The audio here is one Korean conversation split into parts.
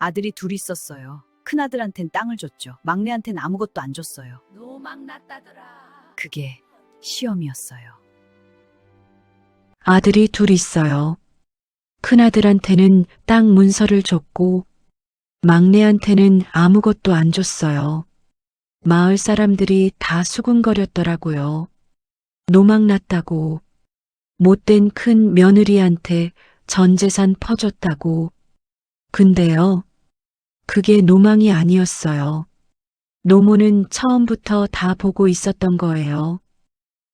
아들이 둘 있었어요. 큰아들한텐 땅을 줬죠. 막내한텐 아무것도 안 줬어요. 노망 났다더라. 그게 시험이었어요. 아들이 둘 있어요. 큰아들한테는 땅 문서를 줬고 막내한테는 아무것도 안 줬어요. 마을 사람들이 다 수군거렸더라고요. 노망났다고, 못된 큰 며느리한테 전 재산 퍼줬다고. 근데요, 그게 노망이 아니었어요. 노모는 처음부터 다 보고 있었던 거예요.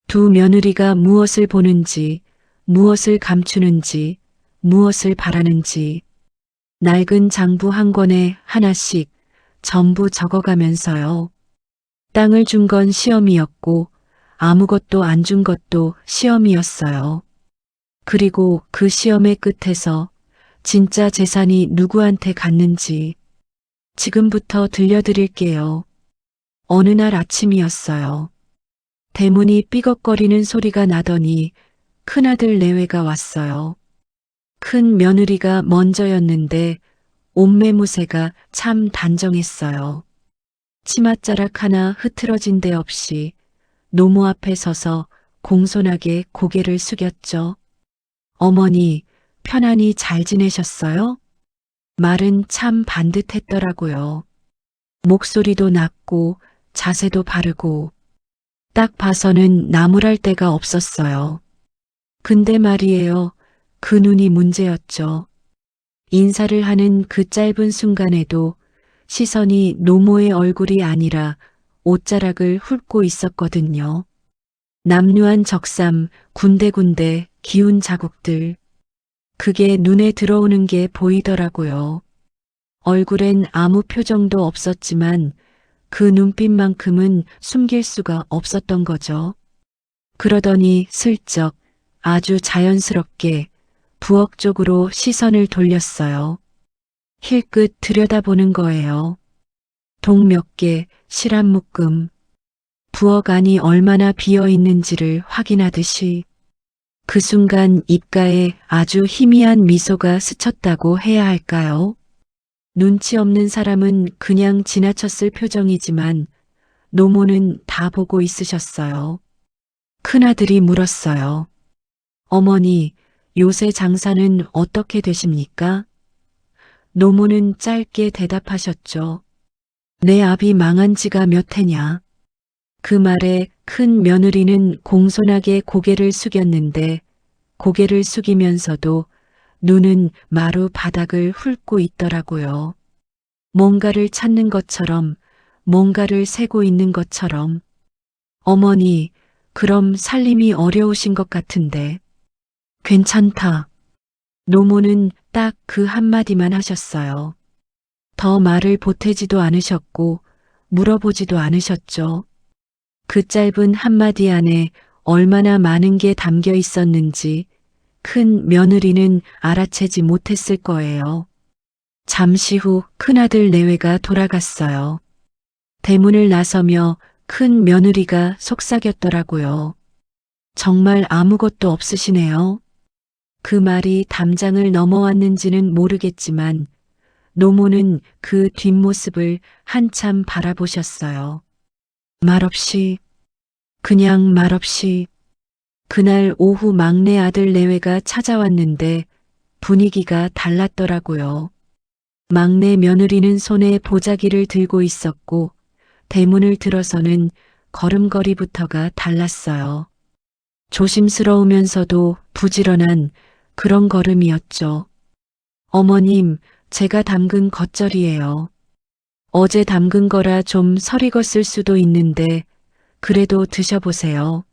두 며느리가 무엇을 보는지, 무엇을 감추는지, 무엇을 바라는지, 낡은 장부 한 권에 하나씩 전부 적어가면서요. 땅을 준 건 시험이었고 아무것도 안 준 것도 시험이었어요. 그리고 그 시험의 끝에서 진짜 재산이 누구한테 갔는지 지금부터 들려드릴게요. 어느 날 아침이었어요. 대문이 삐걱거리는 소리가 나더니 큰아들 내외가 왔어요. 큰 며느리가 먼저였는데 옷매무새가 참 단정했어요. 치맛자락 하나 흐트러진 데 없이 노모 앞에 서서 공손하게 고개를 숙였죠. 어머니, 편안히 잘 지내셨어요? 말은 참 반듯했더라고요. 목소리도 낮고 자세도 바르고 딱 봐서는 나무랄 데가 없었어요. 근데 말이에요. 그 눈이 문제였죠. 인사를 하는 그 짧은 순간에도 시선이 노모의 얼굴이 아니라 옷자락을 훑고 있었거든요. 남루한 적삼, 군데군데 기운 자국들. 그게 눈에 들어오는 게 보이더라고요. 얼굴엔 아무 표정도 없었지만 그 눈빛만큼은 숨길 수가 없었던 거죠. 그러더니 슬쩍 아주 자연스럽게 부엌 쪽으로 시선을 돌렸어요. 힐끗 들여다보는 거예요. 동 몇 개, 실 한 묶음. 부엌 안이 얼마나 비어 있는지를 확인하듯이 그 순간 입가에 아주 희미한 미소가 스쳤다고 해야 할까요? 눈치 없는 사람은 그냥 지나쳤을 표정이지만 노모는 다 보고 있으셨어요. 큰아들이 물었어요. 어머니, 요새 장사는 어떻게 되십니까? 노모는 짧게 대답하셨죠. 내 앞이 망한 지가 몇 해냐. 그 말에 큰 며느리는 공손하게 고개를 숙였는데 고개를 숙이면서도 눈은 마루 바닥을 훑고 있더라고요. 뭔가를 찾는 것처럼, 뭔가를 세고 있는 것처럼. 어머니, 그럼 살림이 어려우신 것 같은데. 괜찮다. 노모는 딱 그 한마디만 하셨어요. 더 말을 보태지도 않으셨고 물어보지도 않으셨죠. 그 짧은 한마디 안에 얼마나 많은 게 담겨 있었는지 큰 며느리는 알아채지 못했을 거예요. 잠시 후 큰아들 내외가 돌아갔어요. 대문을 나서며 큰 며느리가 속삭였더라고요. 정말 아무것도 없으시네요. 그 말이 담장을 넘어왔는지는 모르겠지만 노모는 그 뒷모습을 한참 바라보셨어요. 말없이, 그냥 말없이. 그날 오후 막내 아들 내외가 찾아왔는데 분위기가 달랐더라고요. 막내 며느리는 손에 보자기를 들고 있었고 대문을 들어서는 걸음걸이부터가 달랐어요. 조심스러우면서도 부지런한 그런 걸음이었죠. 어머님, 제가 담근 겉절이에요. 어제 담근 거라 좀 설익었을 수도 있는데 그래도 드셔보세요.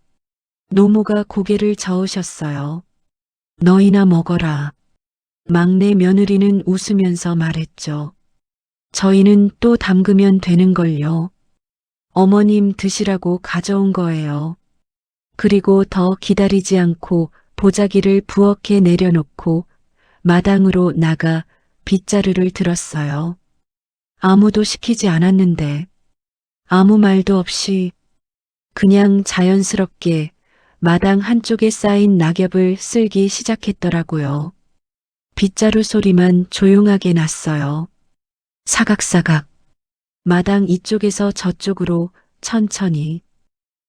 노모가 고개를 저으셨어요. 너희나 먹어라. 막내 며느리는 웃으면서 말했죠. 저희는 또 담그면 되는걸요. 어머님 드시라고 가져온 거예요. 그리고 더 기다리지 않고 보자기를 부엌에 내려놓고 마당으로 나가 빗자루를 들었어요. 아무도 시키지 않았는데 아무 말도 없이 그냥 자연스럽게 마당 한쪽에 쌓인 낙엽을 쓸기 시작했더라고요. 빗자루 소리만 조용하게 났어요. 사각사각. 마당 이쪽에서 저쪽으로 천천히.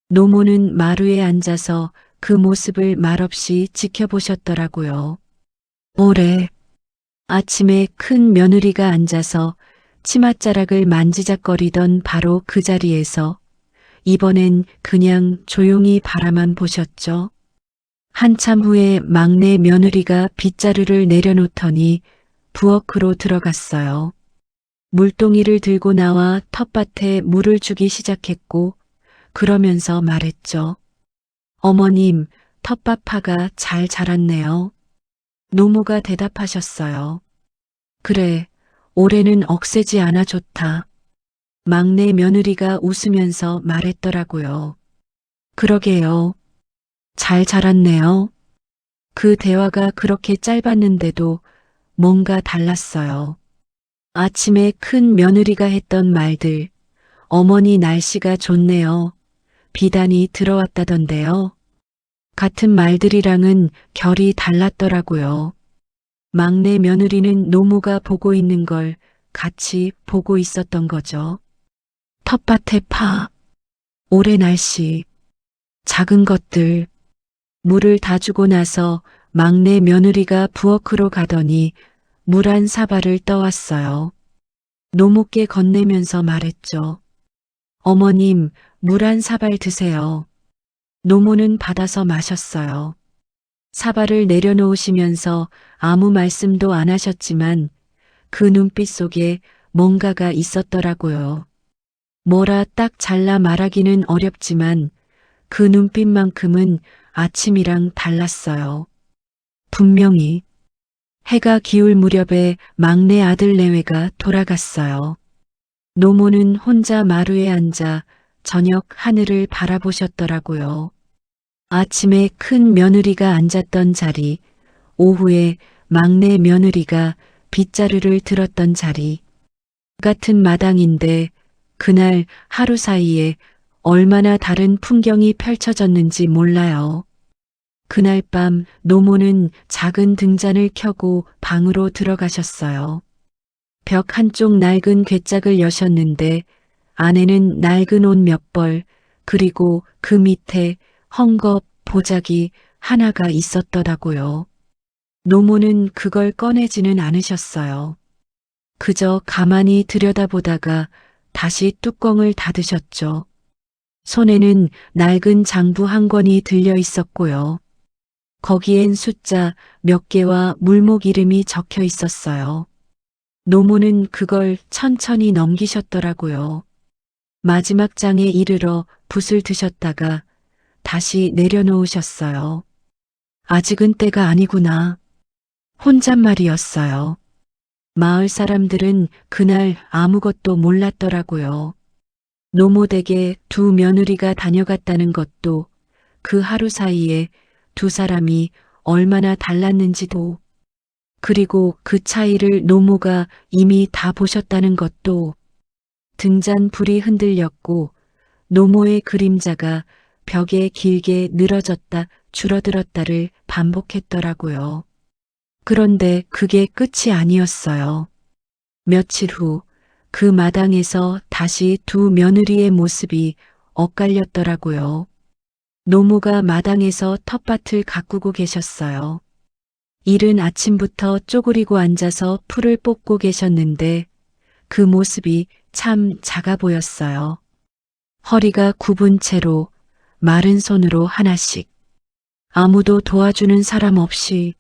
노모는 마루에 앉아서 그 모습을 말없이 지켜보셨더라고요. 오래. 아침에 큰 며느리가 앉아서 치맛자락을 만지작거리던 바로 그 자리에서 이번엔 그냥 조용히 바라만 보셨죠. 한참 후에 막내 며느리가 빗자루를 내려놓더니 부엌으로 들어갔어요. 물동이를 들고 나와 텃밭에 물을 주기 시작했고 그러면서 말했죠. 어머님, 텃밭 파가 잘 자랐네요. 노모가 대답하셨어요. 그래, 올해는 억세지 않아 좋다. 막내 며느리가 웃으면서 말했더라고요. 그러게요. 잘 자랐네요. 그 대화가 그렇게 짧았는데도 뭔가 달랐어요. 아침에 큰 며느리가 했던 말들, 어머니 날씨가 좋네요. 비단이 들어왔다던데요. 같은 말들이랑은 결이 달랐더라고요. 막내 며느리는 노모가 보고 있는 걸 같이 보고 있었던 거죠. 텃밭의 파, 올해 날씨, 작은 것들, 물을 다 주고 나서 막내 며느리가 부엌으로 가더니 물 한 사발을 떠왔어요. 노모께 건네면서 말했죠. 어머님, 물 한 사발 드세요. 노모는 받아서 마셨어요. 사발을 내려놓으시면서 아무 말씀도 안 하셨지만 그 눈빛 속에 뭔가가 있었더라고요. 뭐라 딱 잘라 말하기는 어렵지만 그 눈빛만큼은 아침이랑 달랐어요. 분명히 해가 기울 무렵에 막내 아들 내외가 돌아갔어요. 노모는 혼자 마루에 앉아 저녁 하늘을 바라보셨더라고요. 아침에 큰 며느리가 앉았던 자리, 오후에 막내 며느리가 빗자루를 들었던 자리. 같은 마당인데 그날 하루 사이에 얼마나 다른 풍경이 펼쳐졌는지 몰라요. 그날 밤 노모는 작은 등잔을 켜고 방으로 들어가셨어요. 벽 한쪽 낡은 괴짝을 여셨는데 안에는 낡은 옷 몇 벌, 그리고 그 밑에 헝겊 보자기 하나가 있었더라고요. 노모는 그걸 꺼내지는 않으셨어요. 그저 가만히 들여다보다가 다시 뚜껑을 닫으셨죠. 손에는 낡은 장부 한 권이 들려 있었고요. 거기엔 숫자 몇 개와 물목 이름이 적혀 있었어요. 노모는 그걸 천천히 넘기셨더라고요. 마지막 장에 이르러 붓을 드셨다가 다시 내려놓으셨어요. 아직은 때가 아니구나. 혼잣말이었어요. 마을 사람들은 그날 아무것도 몰랐더라고요. 노모댁에 두 며느리가 다녀갔다는 것도, 그 하루 사이에 두 사람이 얼마나 달랐는지도, 그리고 그 차이를 노모가 이미 다 보셨다는 것도. 등잔 불이 흔들렸고 노모의 그림자가 벽에 길게 늘어졌다 줄어들었다를 반복했더라고요. 그런데 그게 끝이 아니었어요. 며칠 후 그 마당에서 다시 두 며느리의 모습이 엇갈렸더라고요. 노모가 마당에서 텃밭을 가꾸고 계셨어요. 이른 아침부터 쪼그리고 앉아서 풀을 뽑고 계셨는데 그 모습이 참 작아 보였어요. 허리가 굽은 채로 마른 손으로 하나씩. 아무도 도와주는 사람 없이.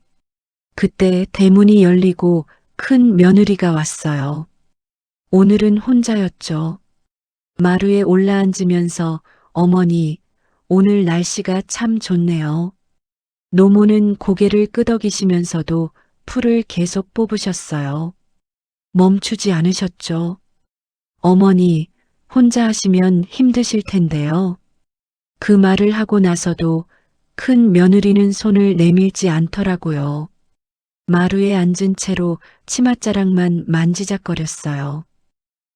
그때 대문이 열리고 큰 며느리가 왔어요. 오늘은 혼자였죠. 마루에 올라앉으면서 어머니, 오늘 날씨가 참 좋네요. 노모는 고개를 끄덕이시면서도 풀을 계속 뽑으셨어요. 멈추지 않으셨죠. 어머니, 혼자 하시면 힘드실 텐데요. 그 말을 하고 나서도 큰 며느리는 손을 내밀지 않더라고요. 마루에 앉은 채로 치맛자락만 만지작거렸어요.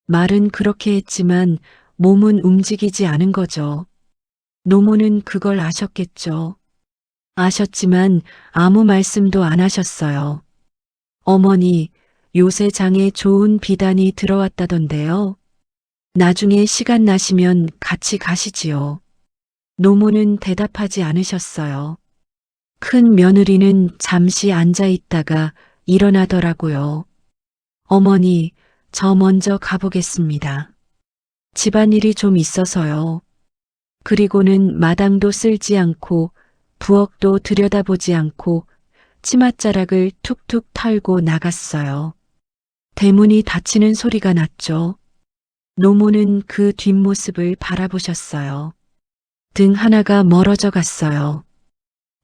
말은 그렇게 했지만 몸은 움직이지 않은 거죠. 노모는 그걸 아셨겠죠. 아셨지만 아무 말씀도 안 하셨어요. 어머니, 요새 장에 좋은 비단이 들어왔다던데요. 나중에 시간 나시면 같이 가시지요. 노모는 대답하지 않으셨어요. 큰 며느리는 잠시 앉아 있다가 일어나더라고요. 어머니, 저 먼저 가보겠습니다. 집안일이 좀 있어서요. 그리고는 마당도 쓸지 않고 부엌도 들여다보지 않고 치맛자락을 툭툭 털고 나갔어요. 대문이 닫히는 소리가 났죠. 노모는 그 뒷모습을 바라보셨어요. 등 하나가 멀어져 갔어요.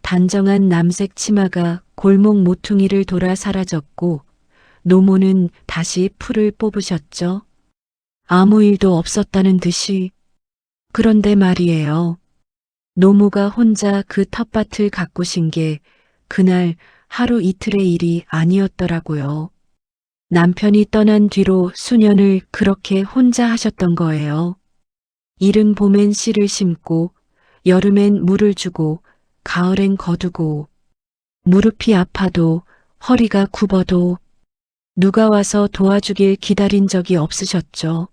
단정한 남색 치마가 골목 모퉁이를 돌아 사라졌고 노모는 다시 풀을 뽑으셨죠. 아무 일도 없었다는 듯이. 그런데 말이에요. 노모가 혼자 그 텃밭을 가꾸신 게 그날 하루 이틀의 일이 아니었더라고요. 남편이 떠난 뒤로 수년을 그렇게 혼자 하셨던 거예요. 이른 봄엔 씨를 심고 여름엔 물을 주고 가을엔 거두고 무릎이 아파도 허리가 굽어도 누가 와서 도와주길 기다린 적이 없으셨죠.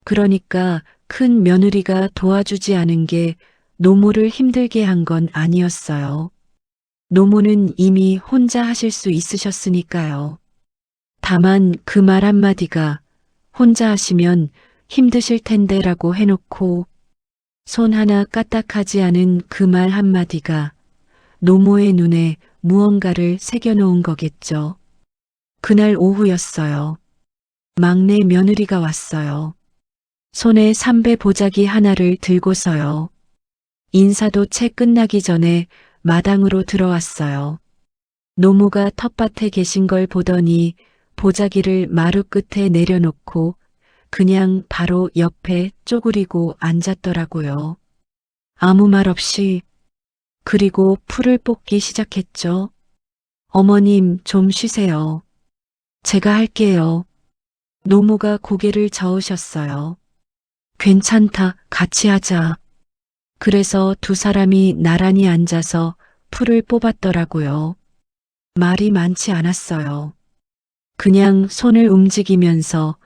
그러니까 큰 며느리가 도와주지 않은 게 노모를 힘들게 한 건 아니었어요. 노모는 이미 혼자 하실 수 있으셨으니까요. 다만 그 말 한마디가 혼자 하시면 힘드실 텐데라고 해놓고 손 하나 까딱하지 않은 그 말 한마디가 노모의 눈에 무언가를 새겨놓은 거겠죠. 그날 오후였어요. 막내 며느리가 왔어요. 손에 삼배 보자기 하나를 들고서요. 인사도 채 끝나기 전에 마당으로 들어왔어요. 노모가 텃밭에 계신 걸 보더니 보자기를 마루 끝에 내려놓고 그냥 바로 옆에 쪼그리고 앉았더라고요. 아무 말 없이. 그리고 풀을 뽑기 시작했죠. 어머님 좀 쉬세요. 제가 할게요. 노모가 고개를 저으셨어요. 괜찮다, 같이 하자. 그래서 두 사람이 나란히 앉아서 풀을 뽑았더라고요. 말이 많지 않았어요. 그냥 손을 움직이면서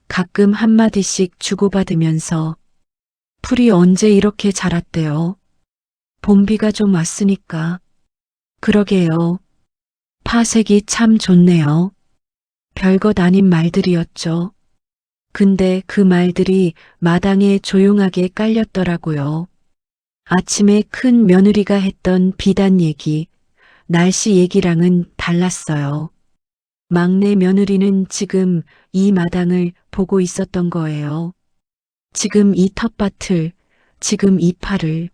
가끔 한마디씩 주고받으면서 풀이 언제 이렇게 자랐대요? 봄비가 좀 왔으니까. 그러게요. 파색이 참 좋네요. 별것 아닌 말들이었죠. 근데 그 말들이 마당에 조용하게 깔렸더라고요. 아침에 큰 며느리가 했던 비단 얘기, 날씨 얘기랑은 달랐어요. 막내 며느리는 지금 이 마당을 보고 있었던 거예요. 지금 이 텃밭을, 지금 이 팔을.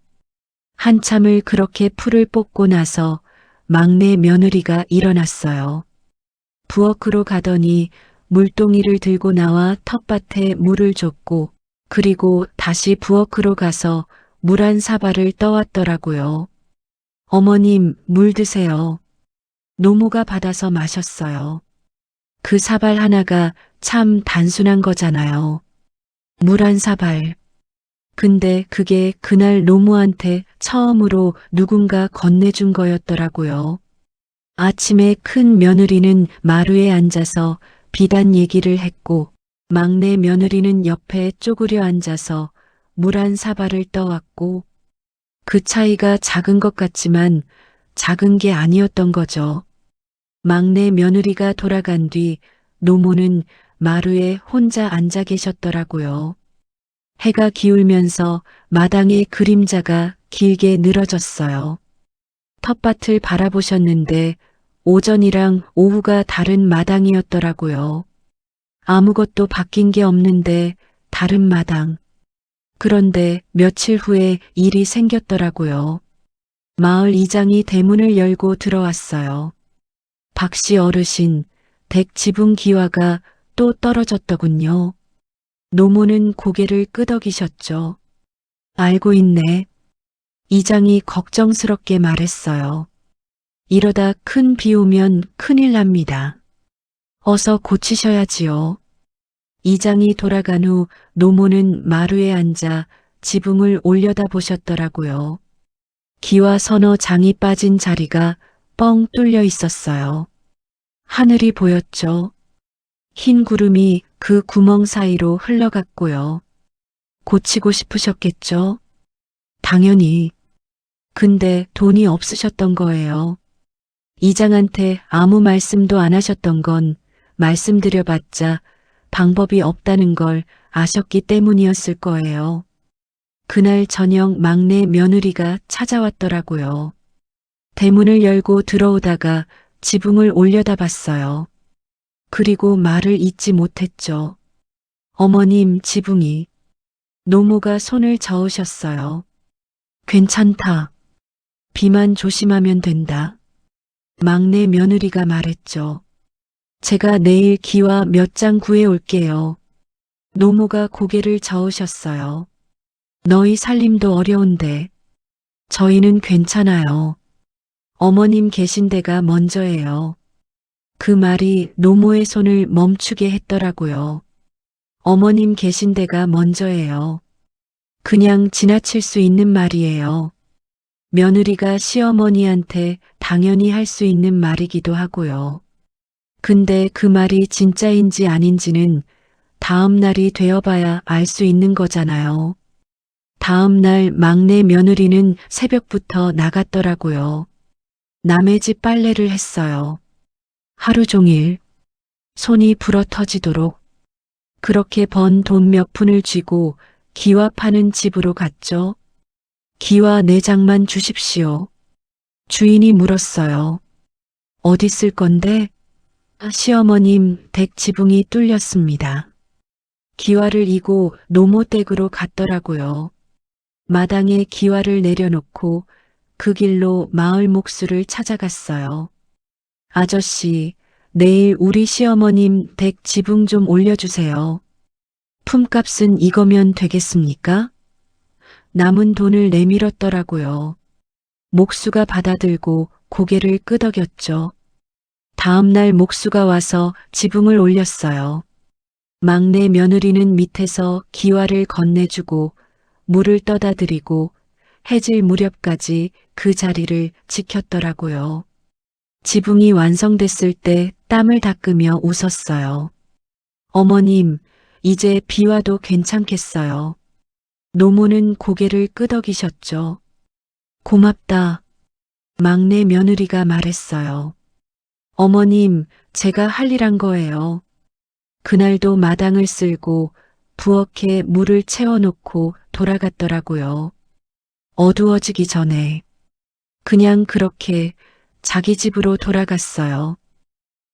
한참을 그렇게 풀을 뽑고 나서 막내 며느리가 일어났어요. 부엌으로 가더니 물동이를 들고 나와 텃밭에 물을 줬고 그리고 다시 부엌으로 가서 물 한 사발을 떠왔더라고요. 어머님, 물 드세요. 노모가 받아서 마셨어요. 그 사발 하나가 참 단순한 거잖아요. 물 한 사발. 근데 그게 그날 노모한테 처음으로 누군가 건네준 거였더라고요. 아침에 큰 며느리는 마루에 앉아서 비단 얘기를 했고 막내 며느리는 옆에 쪼그려 앉아서 물 한 사발을 떠왔고 그 차이가 작은 것 같지만 작은 게 아니었던 거죠. 막내 며느리가 돌아간 뒤 노모는 마루에 혼자 앉아 계셨더라고요. 해가 기울면서 마당의 그림자가 길게 늘어졌어요. 텃밭을 바라보셨는데 오전이랑 오후가 다른 마당이었더라고요. 아무것도 바뀐 게 없는데 다른 마당. 그런데 며칠 후에 일이 생겼더라고요. 마을 이장이 대문을 열고 들어왔어요. 박씨 어르신, 댁 지붕 기와가 또 떨어졌더군요. 노모는 고개를 끄덕이셨죠. 알고 있네. 이장이 걱정스럽게 말했어요. 이러다 큰 비 오면 큰일 납니다. 어서 고치셔야지요. 이장이 돌아간 후 노모는 마루에 앉아 지붕을 올려다 보셨더라고요. 기와 서너 장이 빠진 자리가 뻥 뚫려 있었어요. 하늘이 보였죠. 흰 구름이 그 구멍 사이로 흘러갔고요. 고치고 싶으셨겠죠? 당연히. 근데 돈이 없으셨던 거예요. 이장한테 아무 말씀도 안 하셨던 건 말씀드려봤자 방법이 없다는 걸 아셨기 때문이었을 거예요. 그날 저녁 막내 며느리가 찾아왔더라고요. 대문을 열고 들어오다가 지붕을 올려다 봤어요. 그리고 말을 잇지 못했죠. 어머님, 지붕이. 노모가 손을 저으셨어요. 괜찮다. 비만 조심하면 된다. 막내 며느리가 말했죠. 제가 내일 기와 몇 장 구해 올게요. 노모가 고개를 저으셨어요. 너희 살림도 어려운데. 저희는 괜찮아요. 어머님 계신 데가 먼저예요. 그 말이 노모의 손을 멈추게 했더라고요. 어머님 계신 데가 먼저예요. 그냥 지나칠 수 있는 말이에요. 며느리가 시어머니한테 당연히 할 수 있는 말이기도 하고요. 근데 그 말이 진짜인지 아닌지는 다음 날이 되어봐야 알 수 있는 거잖아요. 다음 날 막내 며느리는 새벽부터 나갔더라고요. 남의 집 빨래를 했어요. 하루 종일 손이 불어 터지도록. 그렇게 번 돈 몇 푼을 쥐고 기와 파는 집으로 갔죠. 기와 4장만 주십시오. 주인이 물었어요. 어디 쓸 건데? 시어머님 댁 지붕이 뚫렸습니다. 기와를 이고 노모 댁으로 갔더라고요. 마당에 기와를 내려놓고 그 길로 마을 목수를 찾아갔어요. 아저씨, 내일 우리 시어머님 댁 지붕 좀 올려주세요. 품값은 이거면 되겠습니까? 남은 돈을 내밀었더라고요. 목수가 받아들고 고개를 끄덕였죠. 다음 날 목수가 와서 지붕을 올렸어요. 막내 며느리는 밑에서 기와를 건네주고 물을 떠다 드리고 해질 무렵까지 그 자리를 지켰더라고요. 지붕이 완성됐을 때 땀을 닦으며 웃었어요. 어머님, 이제 비 와도 괜찮겠어요. 노모는 고개를 끄덕이셨죠. 고맙다. 막내 며느리가 말했어요. 어머님, 제가 할 일 한 거예요. 그날도 마당을 쓸고 부엌에 물을 채워놓고 돌아갔더라고요. 어두워지기 전에. 그냥 그렇게 자기 집으로 돌아갔어요.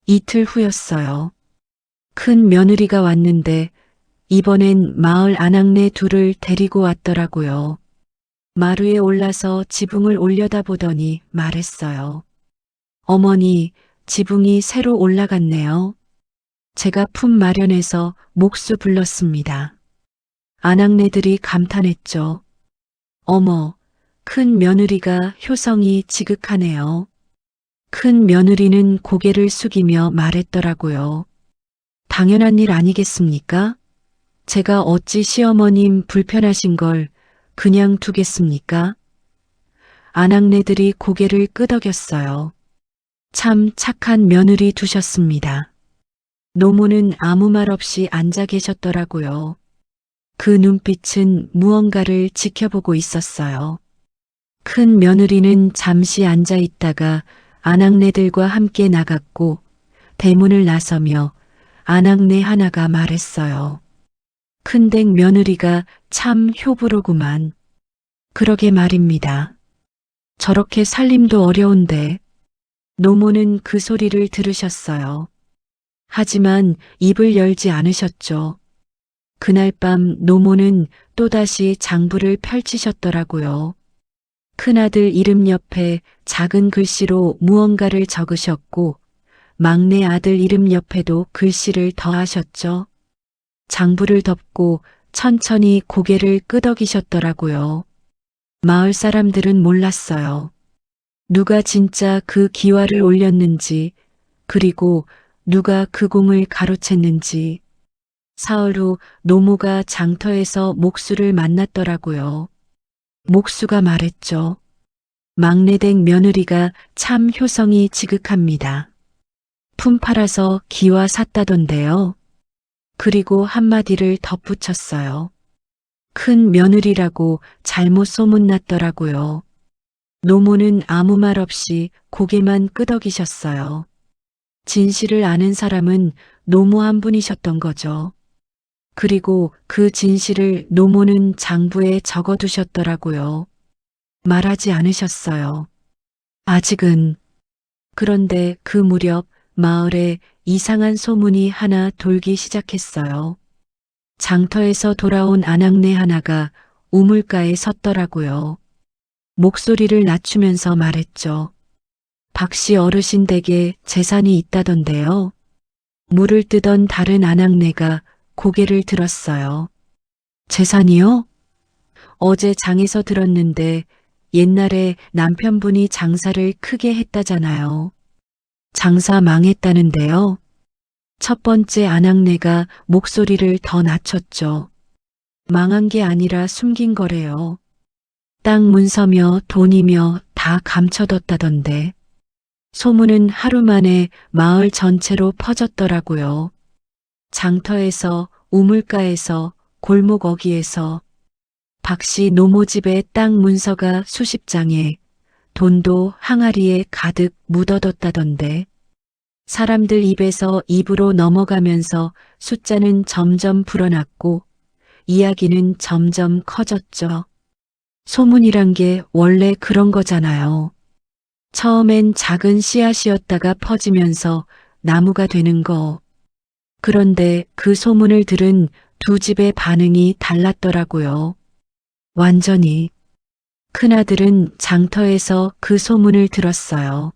이틀 후였어요. 큰 며느리가 왔는데 이번엔 마을 아낙네 둘을 데리고 왔더라고요. 마루에 올라서 지붕을 올려다보더니 말했어요. 어머니, 지붕이 새로 올라갔네요. 제가 품 마련해서 목수 불렀습니다. 아낙네들이 감탄했죠. 어머, 큰 며느리가 효성이 지극하네요. 큰 며느리는 고개를 숙이며 말했더라고요. 당연한 일 아니겠습니까? 제가 어찌 시어머님 불편하신 걸 그냥 두겠습니까? 아낙네들이 고개를 끄덕였어요. 참 착한 며느리 두셨습니다. 노모는 아무 말 없이 앉아 계셨더라고요. 그 눈빛은 무언가를 지켜보고 있었어요. 큰 며느리는 잠시 앉아 있다가 아낙네들과 함께 나갔고 대문을 나서며 아낙네 하나가 말했어요. 큰댁 며느리가 참 효부로구만. 그러게 말입니다. 저렇게 살림도 어려운데. 노모는 그 소리를 들으셨어요. 하지만 입을 열지 않으셨죠. 그날 밤 노모는 또다시 장부를 펼치셨더라고요. 큰아들 이름 옆에 작은 글씨로 무언가를 적으셨고 막내 아들 이름 옆에도 글씨를 더하셨죠. 장부를 덮고 천천히 고개를 끄덕이셨더라고요. 마을 사람들은 몰랐어요. 누가 진짜 그 기와를 올렸는지, 그리고 누가 그 공을 가로챘는지. 사흘 후 노모가 장터에서 목수를 만났더라고요. 목수가 말했죠. 막내댁 며느리가 참 효성이 지극합니다. 품팔아서 기와 샀다던데요. 그리고 한마디를 덧붙였어요. 큰 며느리라고 잘못 소문났더라고요. 노모는 아무 말 없이 고개만 끄덕이셨어요. 진실을 아는 사람은 노모 한 분이셨던 거죠. 그리고 그 진실을 노모는 장부에 적어두셨더라고요. 말하지 않으셨어요. 아직은. 그런데 그 무렵 마을에 이상한 소문이 하나 돌기 시작했어요. 장터에서 돌아온 아낙네 하나가 우물가에 섰더라고요. 목소리를 낮추면서 말했죠. 박씨 어르신 댁에 재산이 있다던데요. 물을 뜨던 다른 아낙네가 고개를 들었어요. 재산이요? 어제 장에서 들었는데 옛날에 남편분이 장사를 크게 했다잖아요. 장사 망했다는데요. 첫 번째 아낙네가 목소리를 더 낮췄죠. 망한 게 아니라 숨긴 거래요. 땅 문서며 돈이며 다 감춰뒀다던데. 소문은 하루 만에 마을 전체로 퍼졌더라고요. 장터에서, 우물가에서, 골목 어귀에서 박씨 노모집의 땅 문서가 수십 장에 돈도 항아리에 가득 묻어뒀다던데. 사람들 입에서 입으로 넘어가면서 숫자는 점점 불어났고 이야기는 점점 커졌죠. 소문이란 게 원래 그런 거잖아요. 처음엔 작은 씨앗이었다가 퍼지면서 나무가 되는 거. 그런데 그 소문을 들은 두 집의 반응이 달랐더라고요. 완전히. 큰아들은 장터에서 그 소문을 들었어요.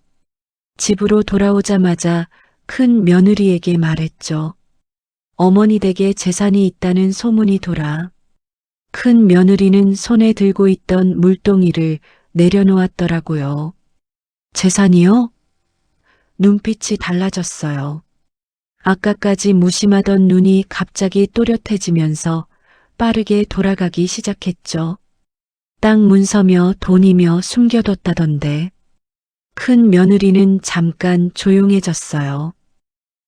집으로 돌아오자마자 큰 며느리에게 말했죠. 어머니 댁에 재산이 있다는 소문이 돌아. 큰 며느리는 손에 들고 있던 물동이를 내려놓았더라고요. 재산이요? 눈빛이 달라졌어요. 아까까지 무심하던 눈이 갑자기 또렷해지면서 빠르게 돌아가기 시작했죠. 땅 문서며 돈이며 숨겨뒀다던데. 큰 며느리는 잠깐 조용해졌어요.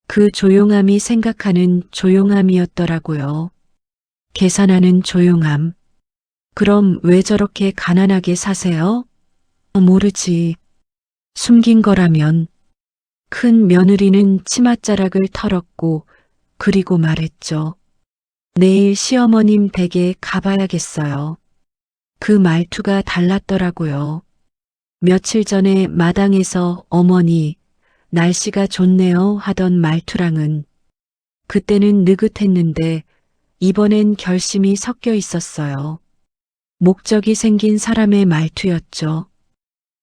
그 조용함이 생각하는 조용함이었더라고요. 계산하는 조용함. 그럼 왜 저렇게 가난하게 사세요? 모르지. 숨긴 거라면. 큰 며느리는 치맛자락을 털었고 그리고 말했죠. 내일 시어머님 댁에 가봐야겠어요. 그 말투가 달랐더라고요. 며칠 전에 마당에서 어머니, 날씨가 좋네요 하던 말투랑은 그때는 느긋했는데 이번엔 결심이 섞여 있었어요. 목적이 생긴 사람의 말투였죠.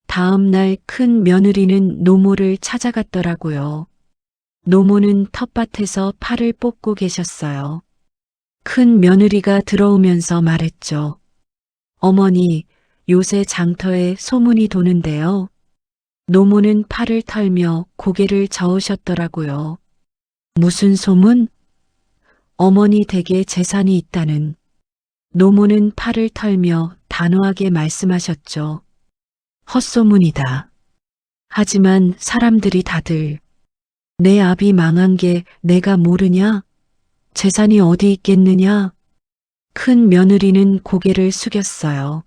다음 날 큰 며느리는 노모를 찾아갔더라고요. 노모는 텃밭에서 팔을 뽑고 계셨어요. 큰 며느리가 들어오면서 말했죠. 어머니, 요새 장터에 소문이 도는데요. 노모는 팔을 털며 고개를 저으셨더라고요. 무슨 소문? 어머니 댁에 재산이 있다는. 노모는 팔을 털며 단호하게 말씀하셨죠. 헛소문이다. 하지만 사람들이 다들 내 아비 망한 게 내가 모르냐? 재산이 어디 있겠느냐? 큰 며느리는 고개를 숙였어요.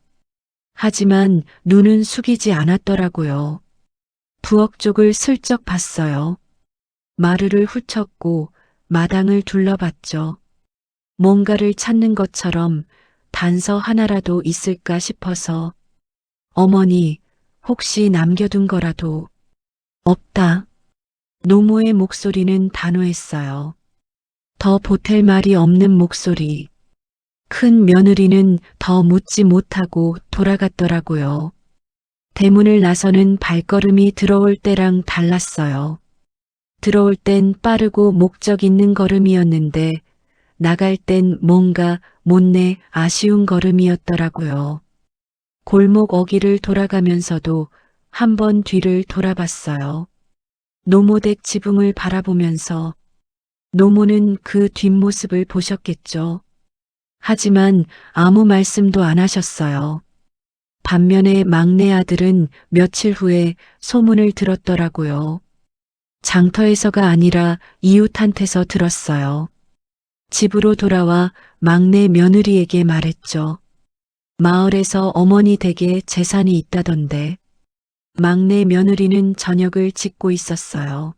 하지만 눈은 숙이지 않았더라고요. 부엌 쪽을 슬쩍 봤어요. 마루를 훑었고 마당을 둘러봤죠. 뭔가를 찾는 것처럼 단서 하나라도 있을까 싶어서 어머니, 혹시 남겨둔 거라도 없다. 노모의 목소리는 단호했어요. 더 보탤 말이 없는 목소리. 큰 며느리는 더 묻지 못하고 돌아갔더라고요. 대문을 나서는 발걸음이 들어올 때랑 달랐어요. 들어올 땐 빠르고 목적 있는 걸음이었는데 나갈 땐 뭔가 못내 아쉬운 걸음이었더라고요. 골목 어귀를 돌아가면서도 한 번 뒤를 돌아봤어요. 노모댁 지붕을 바라보면서 노모는 그 뒷모습을 보셨겠죠. 하지만 아무 말씀도 안 하셨어요. 반면에 막내 아들은 며칠 후에 소문을 들었더라고요. 장터에서가 아니라 이웃한테서 들었어요. 집으로 돌아와 막내 며느리에게 말했죠. 마을에서 어머니 댁에 재산이 있다던데. 막내 며느리는 저녁을 짓고 있었어요.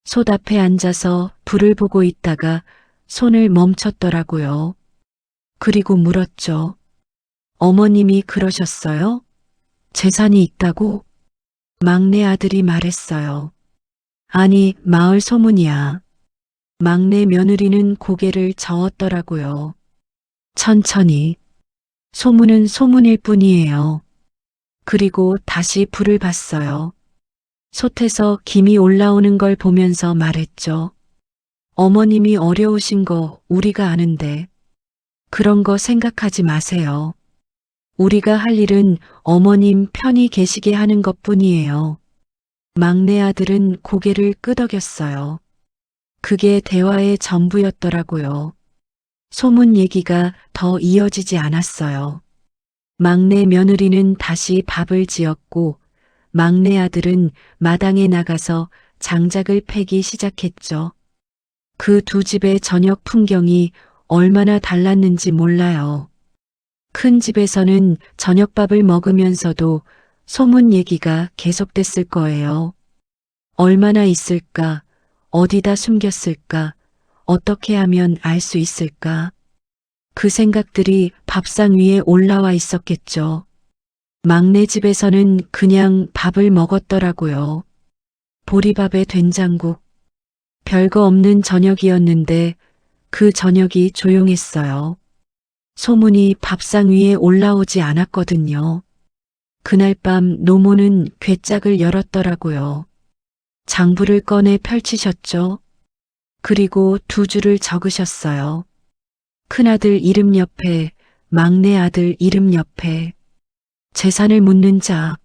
솥 앞에 앉아서 불을 보고 있다가 손을 멈췄더라고요. 그리고 물었죠. 어머님이 그러셨어요? 재산이 있다고? 막내 아들이 말했어요. 아니, 마을 소문이야. 막내 며느리는 고개를 저었더라고요. 천천히. 소문은 소문일 뿐이에요. 그리고 다시 불을 봤어요. 솥에서 김이 올라오는 걸 보면서 말했죠. 어머님이 어려우신 거 우리가 아는데 그런 거 생각하지 마세요. 우리가 할 일은 어머님 편히 계시게 하는 것뿐이에요. 막내 아들은 고개를 끄덕였어요. 그게 대화의 전부였더라고요. 소문 얘기가 더 이어지지 않았어요. 막내 며느리는 다시 밥을 지었고 막내 아들은 마당에 나가서 장작을 패기 시작했죠. 그 두 집의 저녁 풍경이 얼마나 달랐는지 몰라요. 큰 집에서는 저녁밥을 먹으면서도 소문 얘기가 계속됐을 거예요. 얼마나 있을까? 어디다 숨겼을까? 어떻게 하면 알 수 있을까? 그 생각들이 밥상 위에 올라와 있었겠죠. 막내 집에서는 그냥 밥을 먹었더라고요. 보리밥에 된장국. 별거 없는 저녁이었는데 그 저녁이 조용했어요. 소문이 밥상 위에 올라오지 않았거든요. 그날 밤 노모는 괴짝을 열었더라고요. 장부를 꺼내 펼치셨죠. 그리고 두 줄을 적으셨어요. 큰아들 이름 옆에, 막내 아들 이름 옆에. 재산을 묻는 자,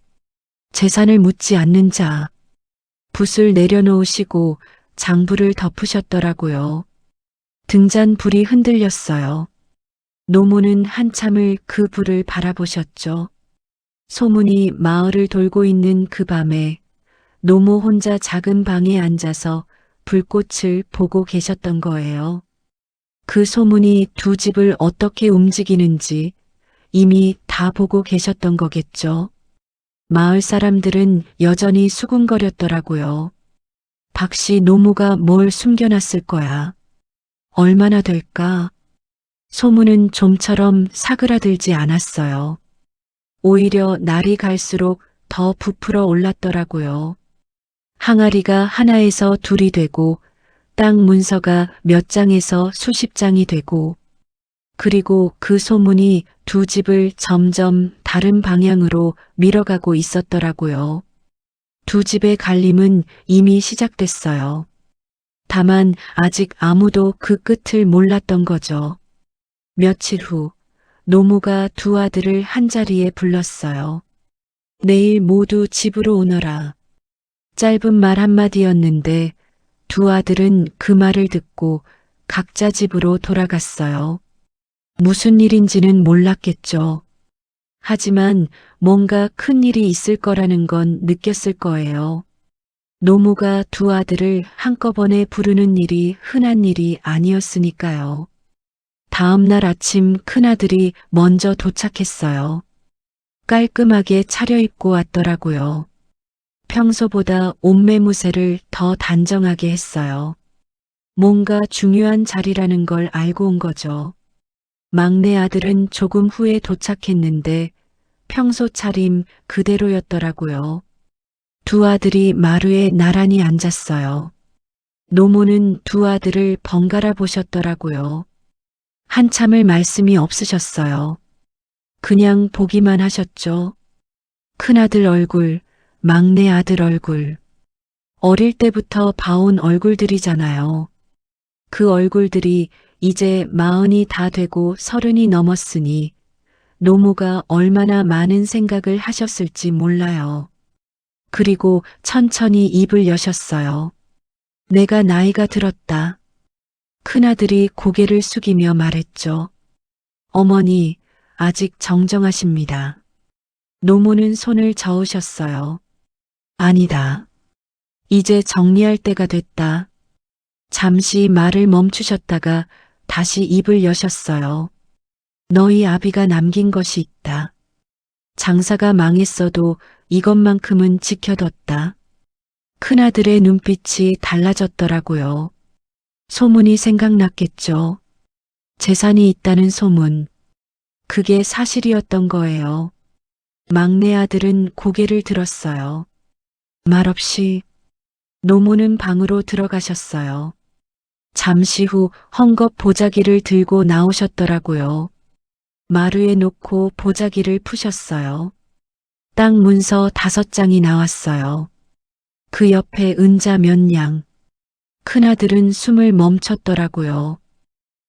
재산을 묻지 않는 자. 붓을 내려놓으시고 장부를 덮으셨더라고요. 등잔 불이 흔들렸어요. 노모는 한참을 그 불을 바라보셨죠. 소문이 마을을 돌고 있는 그 밤에 노모 혼자 작은 방에 앉아서 불꽃을 보고 계셨던 거예요. 그 소문이 두 집을 어떻게 움직이는지 이미 다 보고 계셨던 거겠죠. 마을 사람들은 여전히 수군거렸더라고요. 박씨 노모가 뭘 숨겨놨을 거야. 얼마나 될까? 소문은 좀처럼 사그라들지 않았어요. 오히려 날이 갈수록 더 부풀어 올랐더라고요. 항아리가 하나에서 둘이 되고 땅 문서가 몇 장에서 수십 장이 되고 그리고 그 소문이 두 집을 점점 다른 방향으로 밀어가고 있었더라고요. 두 집의 갈림은 이미 시작됐어요. 다만 아직 아무도 그 끝을 몰랐던 거죠. 며칠 후 노모가 두 아들을 한자리에 불렀어요. 내일 모두 집으로 오너라. 짧은 말 한마디였는데 두 아들은 그 말을 듣고 각자 집으로 돌아갔어요. 무슨 일인지는 몰랐겠죠. 하지만 뭔가 큰 일이 있을 거라는 건 느꼈을 거예요. 노모가 두 아들을 한꺼번에 부르는 일이 흔한 일이 아니었으니까요. 다음 날 아침 큰아들이 먼저 도착했어요. 깔끔하게 차려입고 왔더라고요. 평소보다 옷매무새를 더 단정하게 했어요. 뭔가 중요한 자리라는 걸 알고 온 거죠. 막내 아들은 조금 후에 도착했는데 평소 차림 그대로였더라고요. 두 아들이 마루에 나란히 앉았어요. 노모는 두 아들을 번갈아 보셨더라고요. 한참을 말씀이 없으셨어요. 그냥 보기만 하셨죠. 큰아들 얼굴, 막내 아들 얼굴. 어릴 때부터 봐온 얼굴들이잖아요. 그 얼굴들이 이제 40이 다 되고 30이 넘었으니 노모가 얼마나 많은 생각을 하셨을지 몰라요. 그리고 천천히 입을 여셨어요. 내가 나이가 들었다. 큰아들이 고개를 숙이며 말했죠. 어머니, 아직 정정하십니다. 노모는 손을 저으셨어요. 아니다. 이제 정리할 때가 됐다. 잠시 말을 멈추셨다가 다시 입을 여셨어요. 너희 아비가 남긴 것이 있다. 장사가 망했어도 이것만큼은 지켜뒀다. 큰아들의 눈빛이 달라졌더라고요. 소문이 생각났겠죠. 재산이 있다는 소문. 그게 사실이었던 거예요. 막내 아들은 고개를 들었어요. 말없이 노모는 방으로 들어가셨어요. 잠시 후 헝겊 보자기를 들고 나오셨더라고요. 마루에 놓고 보자기를 푸셨어요. 땅 문서 5장이 나왔어요. 그 옆에 은자 몇 냥. 큰아들은 숨을 멈췄더라고요.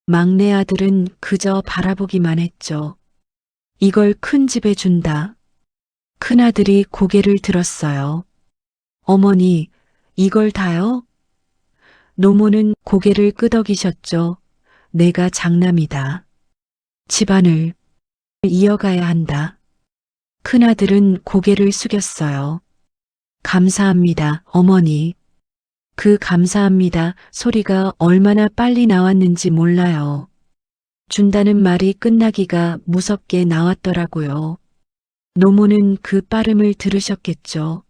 막내 아들은 그저 바라보기만 했죠. 이걸 큰 집에 준다. 큰아들이 고개를 들었어요. 어머니, 이걸 다요? 노모는 고개를 끄덕이셨죠. 내가 장남이다. 집안을 이어가야 한다. 큰아들은 고개를 숙였어요. 감사합니다, 어머니. 그 감사합니다 소리가 얼마나 빨리 나왔는지 몰라요. 준다는 말이 끝나기가 무섭게 나왔더라고요. 노모는 그 빠름을 들으셨겠죠.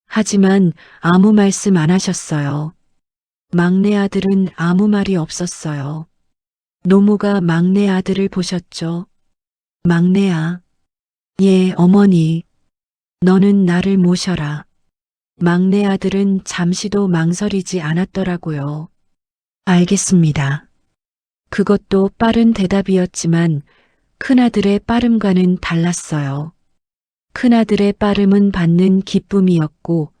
하지만 아무 말씀 안 하셨어요. 막내 아들은 아무 말이 없었어요. 노모가 막내 아들을 보셨죠. 막내야. 예, 어머니. 너는 나를 모셔라. 막내 아들은 잠시도 망설이지 않았더라고요. 알겠습니다. 그것도 빠른 대답이었지만 큰아들의 빠름과는 달랐어요. 큰아들의 빠름은 받는 기쁨이었고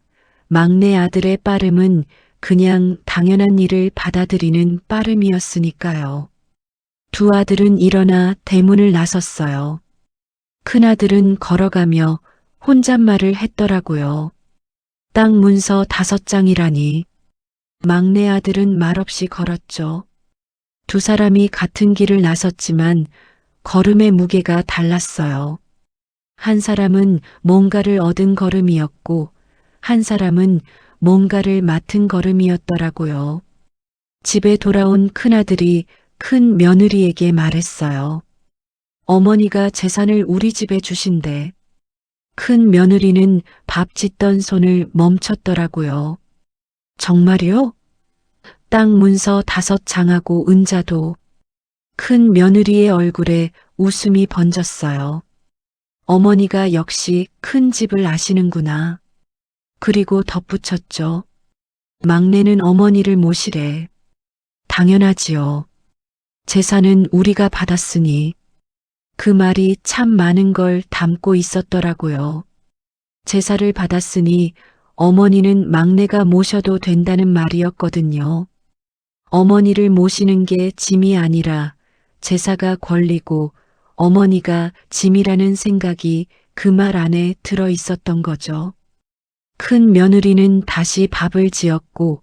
막내 아들의 빠름은 그냥 당연한 일을 받아들이는 빠름이었으니까요. 두 아들은 일어나 대문을 나섰어요. 큰아들은 걸어가며 혼잣말을 했더라고요. 땅 문서 5장이라니. 막내 아들은 말없이 걸었죠. 두 사람이 같은 길을 나섰지만 걸음의 무게가 달랐어요. 한 사람은 뭔가를 얻은 걸음이었고 한 사람은 뭔가를 맡은 걸음이었더라고요. 집에 돌아온 큰아들이 큰 며느리에게 말했어요. 어머니가 재산을 우리 집에 주신대. 큰 며느리는 밥 짓던 손을 멈췄더라고요. 정말이요? 땅 문서 5장하고 은자도. 큰 며느리의 얼굴에 웃음이 번졌어요. 어머니가 역시 큰 집을 아시는구나. 그리고 덧붙였죠. 막내는 어머니를 모시래. 당연하지요. 재산은 우리가 받았으니. 그 말이 참 많은 걸 담고 있었더라고요. 제사를 받았으니 어머니는 막내가 모셔도 된다는 말이었거든요. 어머니를 모시는 게 짐이 아니라 제사가 권리고 어머니가 짐이라는 생각이 그 말 안에 들어 있었던 거죠. 큰 며느리는 다시 밥을 지었고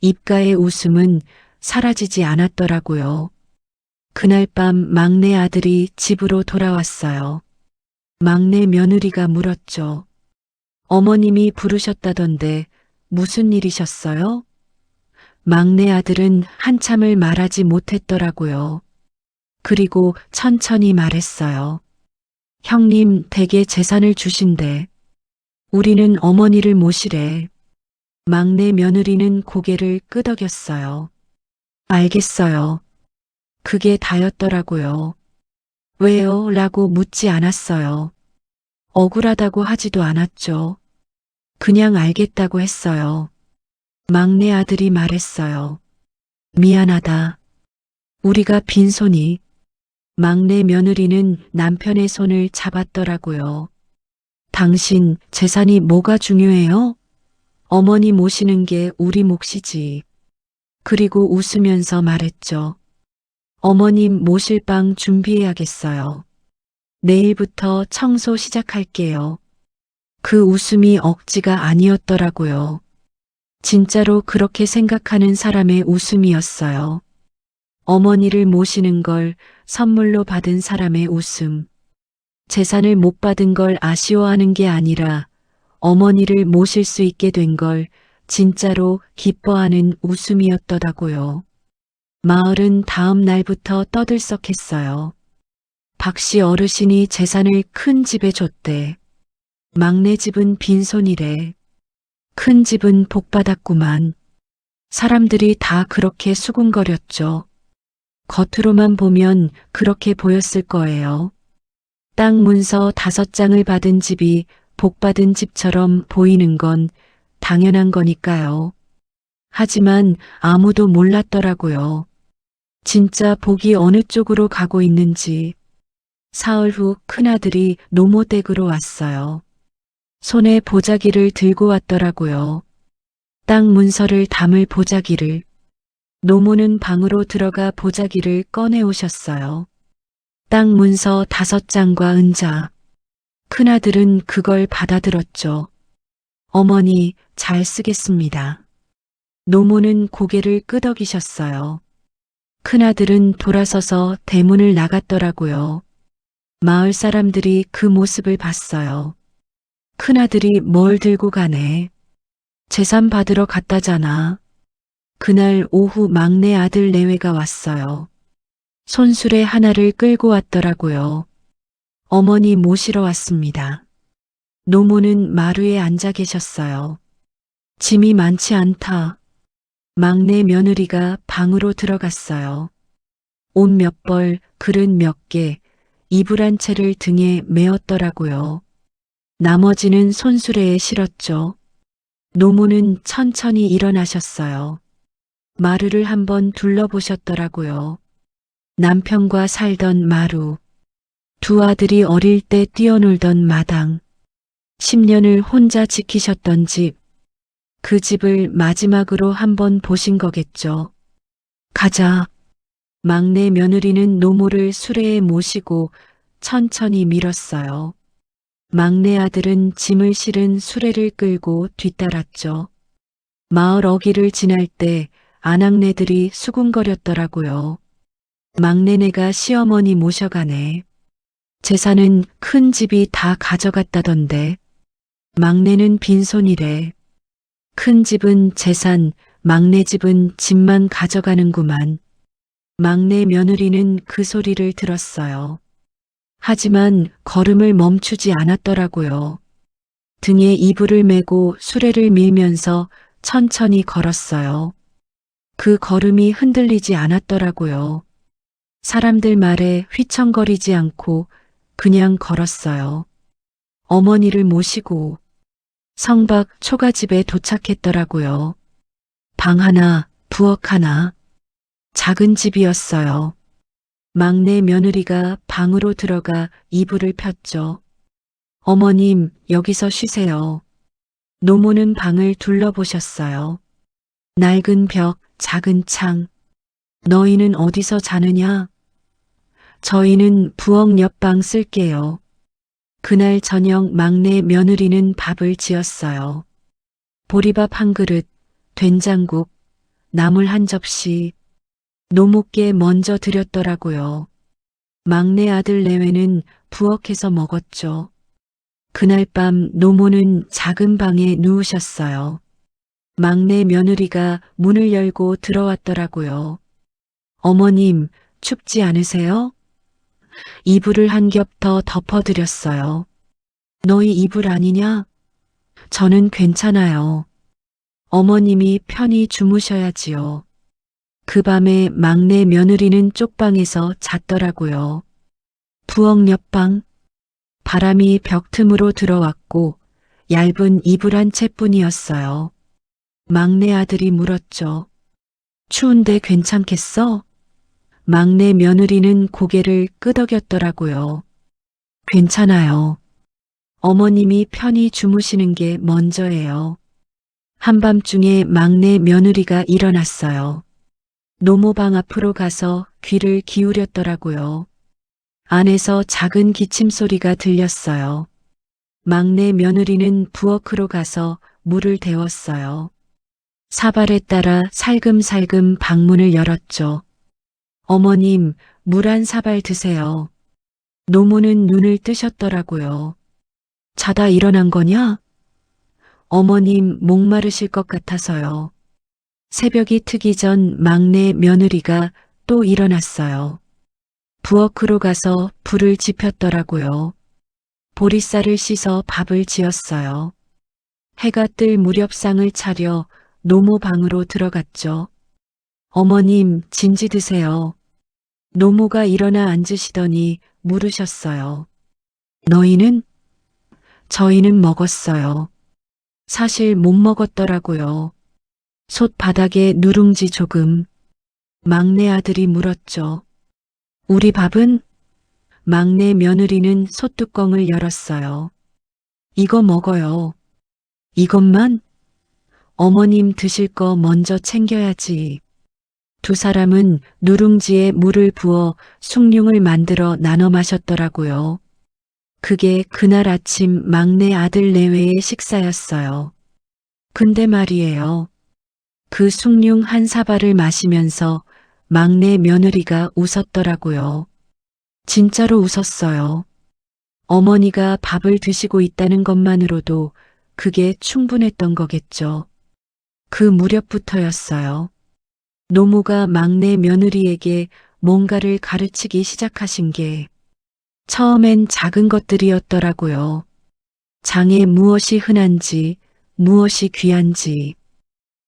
입가의 웃음은 사라지지 않았더라고요. 그날 밤 막내 아들이 집으로 돌아왔어요. 막내 며느리가 물었죠. 어머님이 부르셨다던데 무슨 일이셨어요? 막내 아들은 한참을 말하지 못했더라고요. 그리고 천천히 말했어요. 형님 댁에 재산을 주신대. 우리는 어머니를 모시래. 막내 며느리는 고개를 끄덕였어요. 알겠어요. 그게 다였더라고요. 왜요? 라고 묻지 않았어요. 억울하다고 하지도 않았죠. 그냥 알겠다고 했어요. 막내 아들이 말했어요. 미안하다. 우리가 빈손이. 막내 며느리는 남편의 손을 잡았더라고요. 당신 재산이 뭐가 중요해요? 어머니 모시는 게 우리 몫이지. 그리고 웃으면서 말했죠. 어머님 모실 방 준비해야겠어요. 내일부터 청소 시작할게요. 그 웃음이 억지가 아니었더라고요. 진짜로 그렇게 생각하는 사람의 웃음이었어요. 어머니를 모시는 걸 선물로 받은 사람의 웃음. 재산을 못 받은 걸 아쉬워하는 게 아니라 어머니를 모실 수 있게 된 걸 진짜로 기뻐하는 웃음이었더라고요. 마을은 다음 날부터 떠들썩했어요. 박씨 어르신이 재산을 큰 집에 줬대. 막내 집은 빈손이래. 큰 집은 복받았구만. 사람들이 다 그렇게 수군거렸죠. 겉으로만 보면 그렇게 보였을 거예요. 땅 문서 5장을 받은 집이 복받은 집처럼 보이는 건 당연한 거니까요. 하지만 아무도 몰랐더라고요. 진짜 복이 어느 쪽으로 가고 있는지. 사흘 후 큰아들이 노모댁으로 왔어요. 손에 보자기를 들고 왔더라고요. 땅 문서를 담을 보자기를. 노모는 방으로 들어가 보자기를 꺼내 오셨어요. 땅 문서 5장과 은자. 큰아들은 그걸 받아들었죠. 어머니, 잘 쓰겠습니다. 노모는 고개를 끄덕이셨어요. 큰아들은 돌아서서 대문을 나갔더라고요. 마을 사람들이 그 모습을 봤어요. 큰아들이 뭘 들고 가네. 재산 받으러 갔다잖아. 그날 오후 막내 아들 내외가 왔어요. 손수레 하나를 끌고 왔더라고요. 어머니 모시러 왔습니다. 노모는 마루에 앉아 계셨어요. 짐이 많지 않다. 막내 며느리가 방으로 들어갔어요. 옷 몇 벌, 그릇 몇 개, 이불 한 채를 등에 메었더라고요. 나머지는 손수레에 실었죠. 노모는 천천히 일어나셨어요. 마루를 한번 둘러보셨더라고요. 남편과 살던 마루, 두 아들이 어릴 때 뛰어놀던 마당, 10년을 혼자 지키셨던 집, 그 집을 마지막으로 한번 보신 거겠죠. 가자. 막내 며느리는 노모를 수레에 모시고 천천히 밀었어요. 막내 아들은 짐을 실은 수레를 끌고 뒤따랐죠. 마을 어귀를 지날 때 아낙네들이 수군거렸더라고요. 막내네가 시어머니 모셔가네. 재산은 큰 집이 다 가져갔다던데. 막내는 빈손이래. 큰 집은 재산, 막내 집은 집만 가져가는구만. 막내 며느리는 그 소리를 들었어요. 하지만 걸음을 멈추지 않았더라고요. 등에 이불을 메고 수레를 밀면서 천천히 걸었어요. 그 걸음이 흔들리지 않았더라고요. 사람들 말에 휘청거리지 않고 그냥 걸었어요. 어머니를 모시고 성박 초가집에 도착했더라고요. 방 하나, 부엌 하나, 작은 집이었어요. 막내 며느리가 방으로 들어가 이불을 폈죠. 어머님, 여기서 쉬세요. 노모는 방을 둘러보셨어요. 낡은 벽, 작은 창. 너희는 어디서 자느냐? 저희는 부엌 옆방 쓸게요. 그날 저녁 막내 며느리는 밥을 지었어요. 보리밥 한 그릇, 된장국, 나물 한 접시. 노모께 먼저 드렸더라고요. 막내 아들 내외는 부엌에서 먹었죠. 그날 밤 노모는 작은 방에 누우셨어요. 막내 며느리가 문을 열고 들어왔더라고요. 어머님, 춥지 않으세요? 이불을 한 겹 더 덮어드렸어요. 너희 이불 아니냐? 저는 괜찮아요. 어머님이 편히 주무셔야지요. 그 밤에 막내 며느리는 쪽방에서 잤더라고요. 부엌 옆방. 바람이 벽 틈으로 들어왔고 얇은 이불 한 채뿐이었어요. 막내 아들이 물었죠. 추운데 괜찮겠어? 막내 며느리는 고개를 끄덕였더라고요. 괜찮아요. 어머님이 편히 주무시는 게 먼저예요. 한밤중에 막내 며느리가 일어났어요. 노모방 앞으로 가서 귀를 기울였더라고요. 안에서 작은 기침 소리가 들렸어요. 막내 며느리는 부엌으로 가서 물을 데웠어요. 사발에 따라 살금살금 방문을 열었죠. 어머님, 물 한 사발 드세요. 노모는 눈을 뜨셨더라고요. 자다 일어난 거냐? 어머님 목마르실 것 같아서요. 새벽이 트기 전 막내 며느리가 또 일어났어요. 부엌으로 가서 불을 지폈더라고요. 보리쌀을 씻어 밥을 지었어요. 해가 뜰 무렵 상을 차려 노모 방으로 들어갔죠. 어머님, 진지 드세요. 노모가 일어나 앉으시더니 물으셨어요. 너희는? 저희는 먹었어요. 사실 못 먹었더라고요. 솥 바닥에 누룽지 조금. 막내 아들이 물었죠. 우리 밥은? 막내 며느리는 솥뚜껑을 열었어요. 이거 먹어요. 이것만? 어머님 드실 거 먼저 챙겨야지. 두 사람은 누룽지에 물을 부어 숭늉을 만들어 나눠 마셨더라고요. 그게 그날 아침 막내 아들 내외의 식사였어요. 근데 말이에요. 그 숭늉 한 사발을 마시면서 막내 며느리가 웃었더라고요. 진짜로 웃었어요. 어머니가 밥을 드시고 있다는 것만으로도 그게 충분했던 거겠죠. 그 무렵부터였어요. 노모가 막내 며느리에게 뭔가를 가르치기 시작하신 게 처음엔 작은 것들이었더라고요. 장에 무엇이 흔한지, 무엇이 귀한지,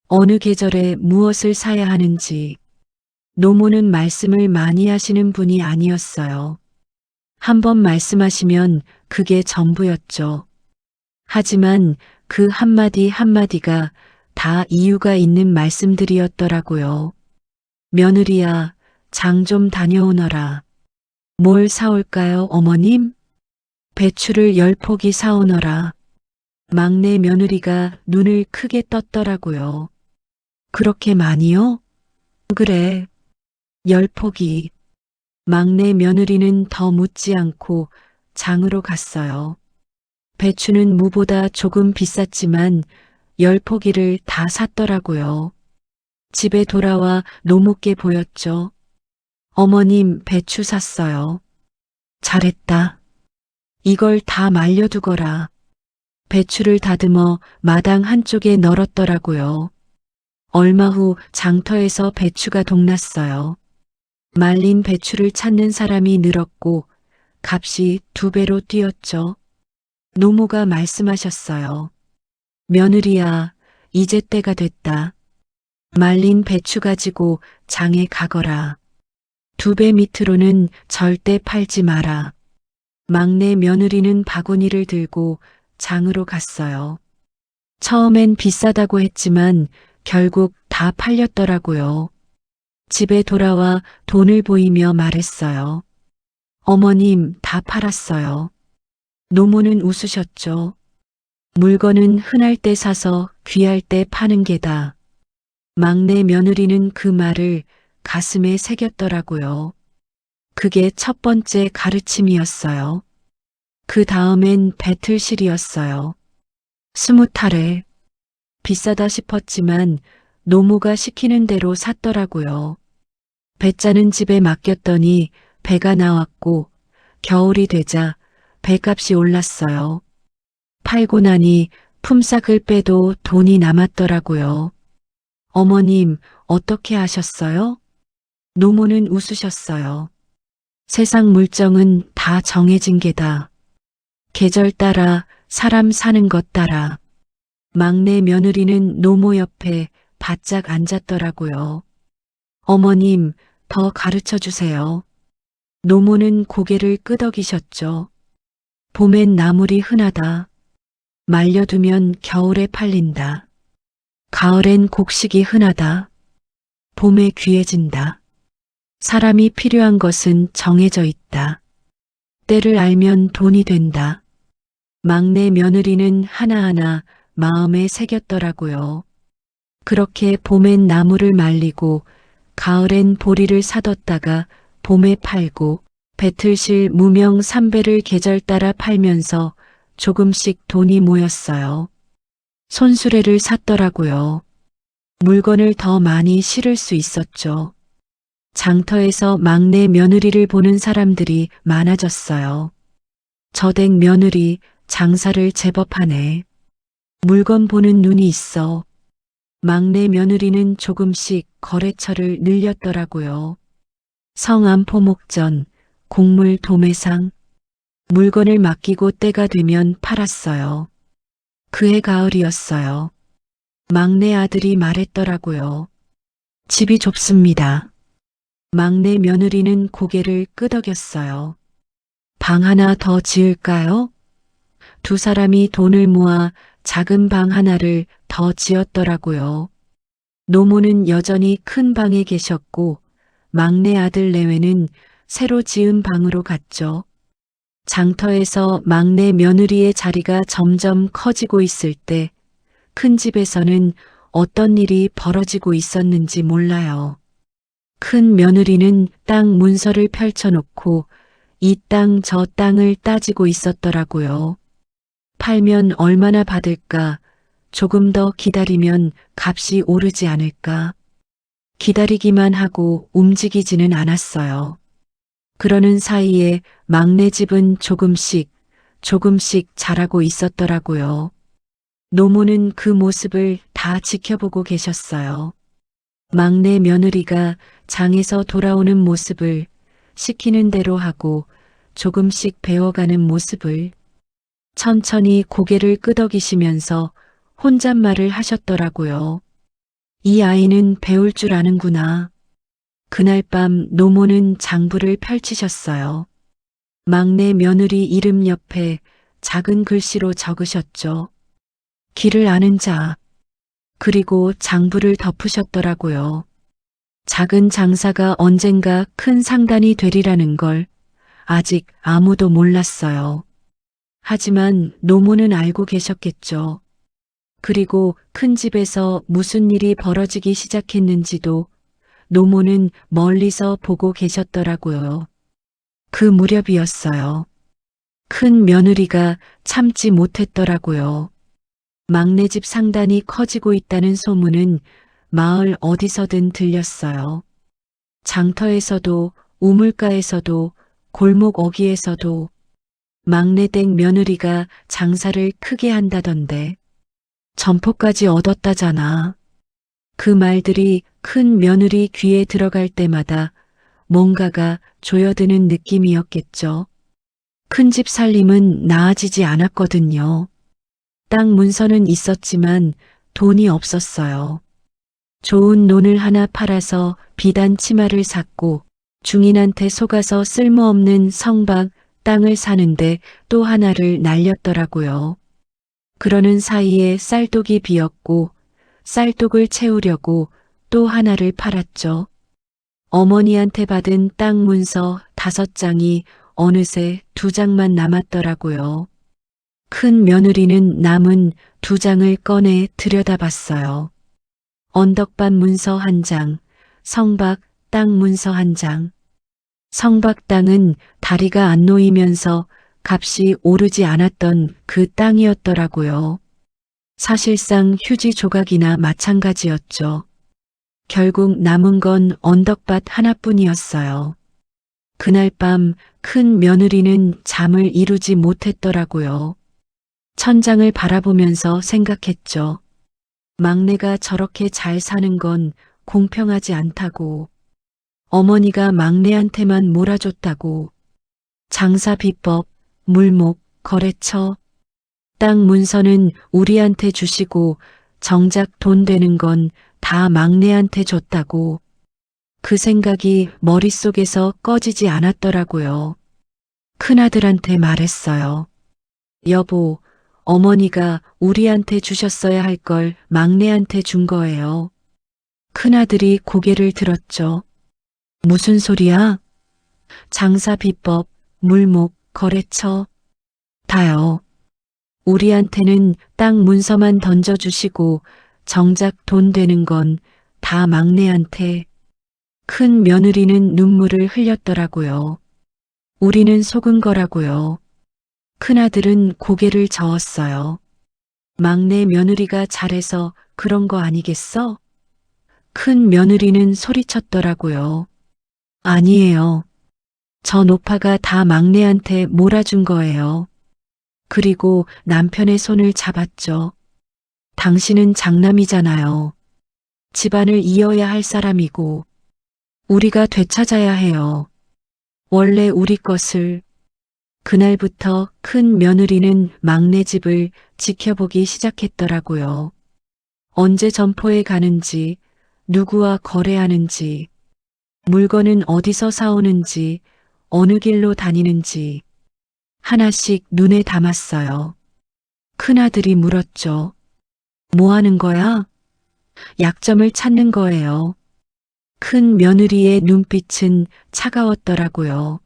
어느 계절에 무엇을 사야 하는지. 노모는 말씀을 많이 하시는 분이 아니었어요. 한 번 말씀하시면 그게 전부였죠. 하지만 그 한마디 한마디가 다 이유가 있는 말씀들이었더라고요. 며느리야, 장 좀 다녀오너라. 뭘 사올까요, 어머님? 배추를 10포기 사오너라. 막내 며느리가 눈을 크게 떴더라고요. 그렇게 많이요? 그래. 10포기. 막내 며느리는 더 묻지 않고 장으로 갔어요. 배추는 무보다 조금 비쌌지만 10포기를 다 샀더라고요. 집에 돌아와 노모께 보였죠. 어머님, 배추 샀어요. 잘했다. 이걸 다 말려두거라. 배추를 다듬어 마당 한쪽에 널었더라고요. 얼마 후 장터에서 배추가 동났어요. 말린 배추를 찾는 사람이 늘었고 값이 2배로 뛰었죠. 노모가 말씀하셨어요. 며느리야, 이제 때가 됐다. 말린 배추 가지고 장에 가거라. 2배 밑으로는 절대 팔지 마라. 막내 며느리는 바구니를 들고 장으로 갔어요. 처음엔 비싸다고 했지만 결국 다 팔렸더라고요. 집에 돌아와 돈을 보이며 말했어요. 어머님, 다 팔았어요. 노모는 웃으셨죠. 물건은 흔할 때 사서 귀할 때 파는 게다. 막내 며느리는 그 말을 가슴에 새겼더라고요. 그게 첫 번째 가르침이었어요. 그 다음엔 배틀실이었어요. 20탈에. 비싸다 싶었지만 노모가 시키는 대로 샀더라고요. 배짜는 집에 맡겼더니 배가 나왔고 겨울이 되자 배값이 올랐어요. 팔고 나니 품삯을 빼도 돈이 남았더라고요. 어머님, 어떻게 하셨어요? 노모는 웃으셨어요. 세상 물정은 다 정해진 게다. 계절 따라 사람 사는 것 따라. 막내 며느리는 노모 옆에 바짝 앉았더라고요. 어머님, 더 가르쳐 주세요. 노모는 고개를 끄덕이셨죠. 봄엔 나물이 흔하다. 말려두면 겨울에 팔린다. 가을엔 곡식이 흔하다. 봄에 귀해진다. 사람이 필요한 것은 정해져 있다. 때를 알면 돈이 된다. 막내 며느리는 하나하나 마음에 새겼더라고요. 그렇게 봄엔 나무를 말리고 가을엔 보리를 사뒀다가 봄에 팔고 배틀실 무명 3배를 계절 따라 팔면서 조금씩 돈이 모였어요. 손수레를 샀더라고요. 물건을 더 많이 실을 수 있었죠. 장터에서 막내 며느리를 보는 사람들이 많아졌어요. 저댁 며느리 장사를 제법 하네. 물건 보는 눈이 있어. 막내 며느리는 조금씩 거래처를 늘렸더라고요. 성암포 목전, 곡물 도매상, 물건을 맡기고 때가 되면 팔았어요. 그해 가을이었어요. 막내 아들이 말했더라고요. 집이 좁습니다. 막내 며느리는 고개를 끄덕였어요. 방 하나 더 지을까요? 두 사람이 돈을 모아 작은 방 하나를 더 지었더라고요. 노모는 여전히 큰 방에 계셨고 막내 아들 내외는 새로 지은 방으로 갔죠. 장터에서 막내 며느리의 자리가 점점 커지고 있을 때 큰 집에서는 어떤 일이 벌어지고 있었는지 몰라요. 큰 며느리는 땅 문서를 펼쳐놓고 이 땅 저 땅을 따지고 있었더라고요. 팔면 얼마나 받을까? 조금 더 기다리면 값이 오르지 않을까? 기다리기만 하고 움직이지는 않았어요. 그러는 사이에 막내 집은 조금씩 자라고 있었더라고요. 노모는 그 모습을 다 지켜보고 계셨어요. 막내 며느리가 장에서 돌아오는 모습을 시키는 대로 하고 조금씩 배워가는 모습을 천천히 고개를 끄덕이시면서 혼잣말을 하셨더라고요. 이 아이는 배울 줄 아는구나. 그날 밤 노모는 장부를 펼치셨어요. 막내 며느리 이름 옆에 작은 글씨로 적으셨죠. 길을 아는 자. 그리고 장부를 덮으셨더라고요. 작은 장사가 언젠가 큰 상단이 되리라는 걸 아직 아무도 몰랐어요. 하지만 노모는 알고 계셨겠죠. 그리고 큰 집에서 무슨 일이 벌어지기 시작했는지도 노모는 멀리서 보고 계셨더라고요. 그 무렵이었어요. 큰 며느리가 참지 못했더라고요. 막내 집 상단이 커지고 있다는 소문은 마을 어디서든 들렸어요. 장터에서도 우물가에서도 골목 어귀에서도 막내댁 며느리가 장사를 크게 한다던데 점포까지 얻었다잖아. 그 말들이 큰 며느리 귀에 들어갈 때마다 뭔가가 조여드는 느낌이었겠죠. 큰 집 살림은 나아지지 않았거든요. 땅 문서는 있었지만 돈이 없었어요. 좋은 논을 하나 팔아서 비단 치마를 샀고 중인한테 속아서 쓸모없는 성박 땅을 사는데 또 하나를 날렸더라고요. 그러는 사이에 쌀독이 비었고 쌀독을 채우려고 또 하나를 팔았죠. 어머니한테 받은 땅 문서 5장이 어느새 2장만 남았더라고요. 큰 며느리는 남은 2장을 꺼내 들여다봤어요. 언덕밭 문서 1장, 성박 땅 문서 1장. 성박 땅은 다리가 안 놓이면서 값이 오르지 않았던 그 땅이었더라고요. 사실상 휴지 조각이나 마찬가지였죠. 결국 남은 건 언덕밭 하나뿐이었어요. 그날 밤 큰 며느리는 잠을 이루지 못했더라고요. 천장을 바라보면서 생각했죠. 막내가 저렇게 잘 사는 건 공평하지 않다고. 어머니가 막내한테만 몰아줬다고. 장사 비법, 물목, 거래처, 땅 문서는 우리한테 주시고 정작 돈 되는 건 다 막내한테 줬다고. 그 생각이 머릿속에서 꺼지지 않았더라고요. 큰아들한테 말했어요. 여보, 어머니가 우리한테 주셨어야 할 걸 막내한테 준 거예요. 큰아들이 고개를 들었죠. 무슨 소리야? 장사 비법, 물목, 거래처, 다요. 우리한테는 땅 문서만 던져주시고 정작 돈 되는 건 다 막내한테. 큰 며느리는 눈물을 흘렸더라고요. 우리는 속은 거라고요. 큰아들은 고개를 저었어요. 막내 며느리가 잘해서 그런 거 아니겠어? 큰 며느리는 소리쳤더라고요. 아니에요. 저 노파가 다 막내한테 몰아준 거예요. 그리고 남편의 손을 잡았죠. 당신은 장남이잖아요. 집안을 이어야 할 사람이고, 우리가 되찾아야 해요. 원래 우리 것을. 그날부터 큰 며느리는 막내 집을 지켜보기 시작했더라고요. 언제 점포에 가는지, 누구와 거래하는지, 물건은 어디서 사오는지, 어느 길로 다니는지, 하나씩 눈에 담았어요. 큰아들이 물었죠. 뭐 하는 거야? 약점을 찾는 거예요. 큰 며느리의 눈빛은 차가웠더라고요.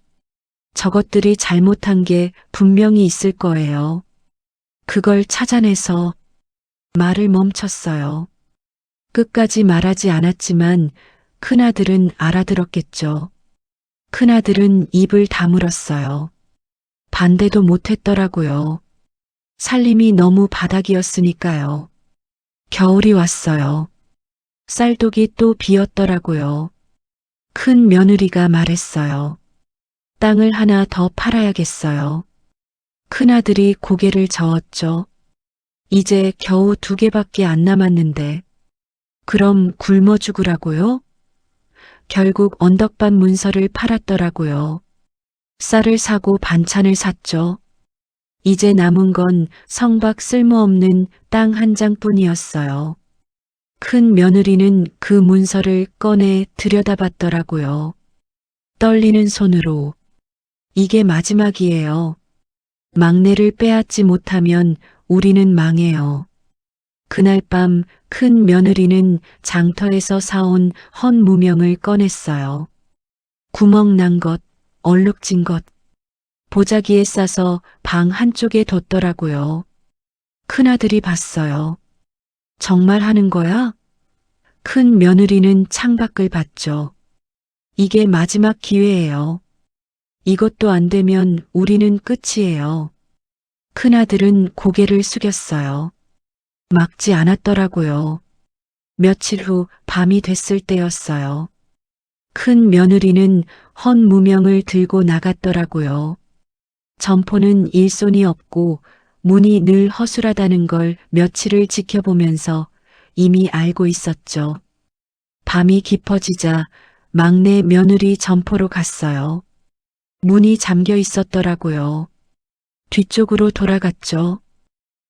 저것들이 잘못한 게 분명히 있을 거예요. 그걸 찾아내서 말을 멈췄어요. 끝까지 말하지 않았지만 큰아들은 알아들었겠죠. 큰아들은 입을 다물었어요. 반대도 못했더라고요. 살림이 너무 바닥이었으니까요. 겨울이 왔어요. 쌀독이 또 비었더라고요. 큰 며느리가 말했어요. 땅을 하나 더 팔아야겠어요. 큰아들이 고개를 저었죠. 이제 겨우 2개밖에 안 남았는데. 그럼 굶어 죽으라고요? 결국 언덕밭 문서를 팔았더라고요. 쌀을 사고 반찬을 샀죠. 이제 남은 건 성박 쓸모없는 땅 1장뿐이었어요. 큰 며느리는 그 문서를 꺼내 들여다봤더라고요. 떨리는 손으로. 이게 마지막이에요. 막내를 빼앗지 못하면 우리는 망해요. 그날 밤 큰 며느리는 장터에서 사온 헌 무명을 꺼냈어요. 구멍 난 것, 얼룩진 것. 보자기에 싸서 방 한쪽에 뒀더라고요. 큰아들이 봤어요. 정말 하는 거야? 큰 며느리는 창밖을 봤죠. 이게 마지막 기회예요. 이것도 안 되면 우리는 끝이에요. 큰아들은 고개를 숙였어요. 막지 않았더라고요. 며칠 후 밤이 됐을 때였어요. 큰 며느리는 헌 무명을 들고 나갔더라고요. 점포는 일손이 없고 문이 늘 허술하다는 걸 며칠을 지켜보면서 이미 알고 있었죠. 밤이 깊어지자 막내 며느리 점포로 갔어요. 문이 잠겨 있었더라고요. 뒤쪽으로 돌아갔죠.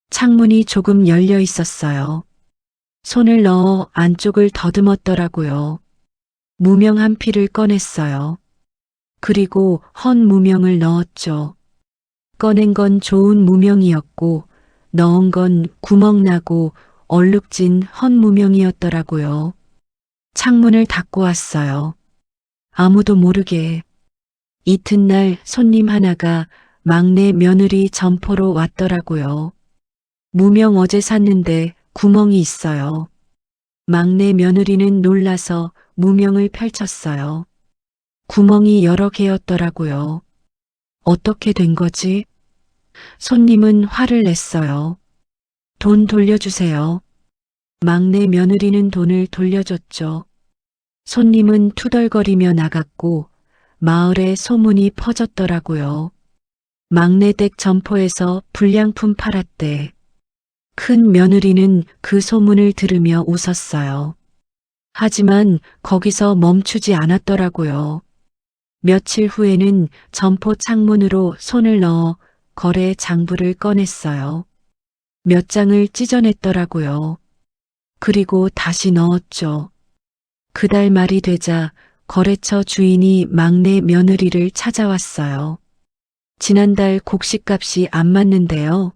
창문이 조금 열려 있었어요. 손을 넣어 안쪽을 더듬었더라고요. 무명 한 피를 꺼냈어요. 그리고 헌 무명을 넣었죠. 꺼낸 건 좋은 무명이었고 넣은 건 구멍나고 얼룩진 헌 무명이었더라고요. 창문을 닫고 왔어요. 아무도 모르게. 이튿날 손님 하나가 막내 며느리 점포로 왔더라고요. 무명 어제 샀는데 구멍이 있어요. 막내 며느리는 놀라서 무명을 펼쳤어요. 구멍이 여러 개였더라고요. 어떻게 된 거지? 손님은 화를 냈어요. 돈 돌려주세요. 막내 며느리는 돈을 돌려줬죠. 손님은 투덜거리며 나갔고 마을에 소문이 퍼졌더라고요. 막내댁 점포에서 불량품 팔았대. 큰 며느리는 그 소문을 들으며 웃었어요. 하지만 거기서 멈추지 않았더라고요. 며칠 후에는 점포 창문으로 손을 넣어 거래 장부를 꺼냈어요. 몇 장을 찢어냈더라고요. 그리고 다시 넣었죠. 그달 말이 되자 거래처 주인이 막내 며느리를 찾아왔어요. 지난달 곡식값이 안 맞는데요.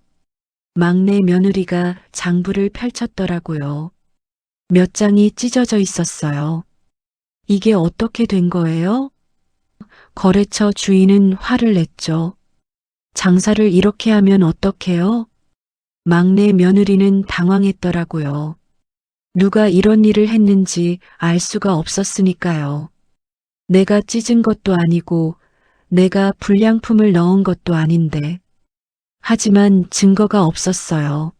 막내 며느리가 장부를 펼쳤더라고요. 몇 장이 찢어져 있었어요. 이게 어떻게 된 거예요? 거래처 주인은 화를 냈죠. 장사를 이렇게 하면 어떡해요? 막내 며느리는 당황했더라고요. 누가 이런 일을 했는지 알 수가 없었으니까요. 내가 찢은 것도 아니고 내가 불량품을 넣은 것도 아닌데. 하지만 증거가 없었어요.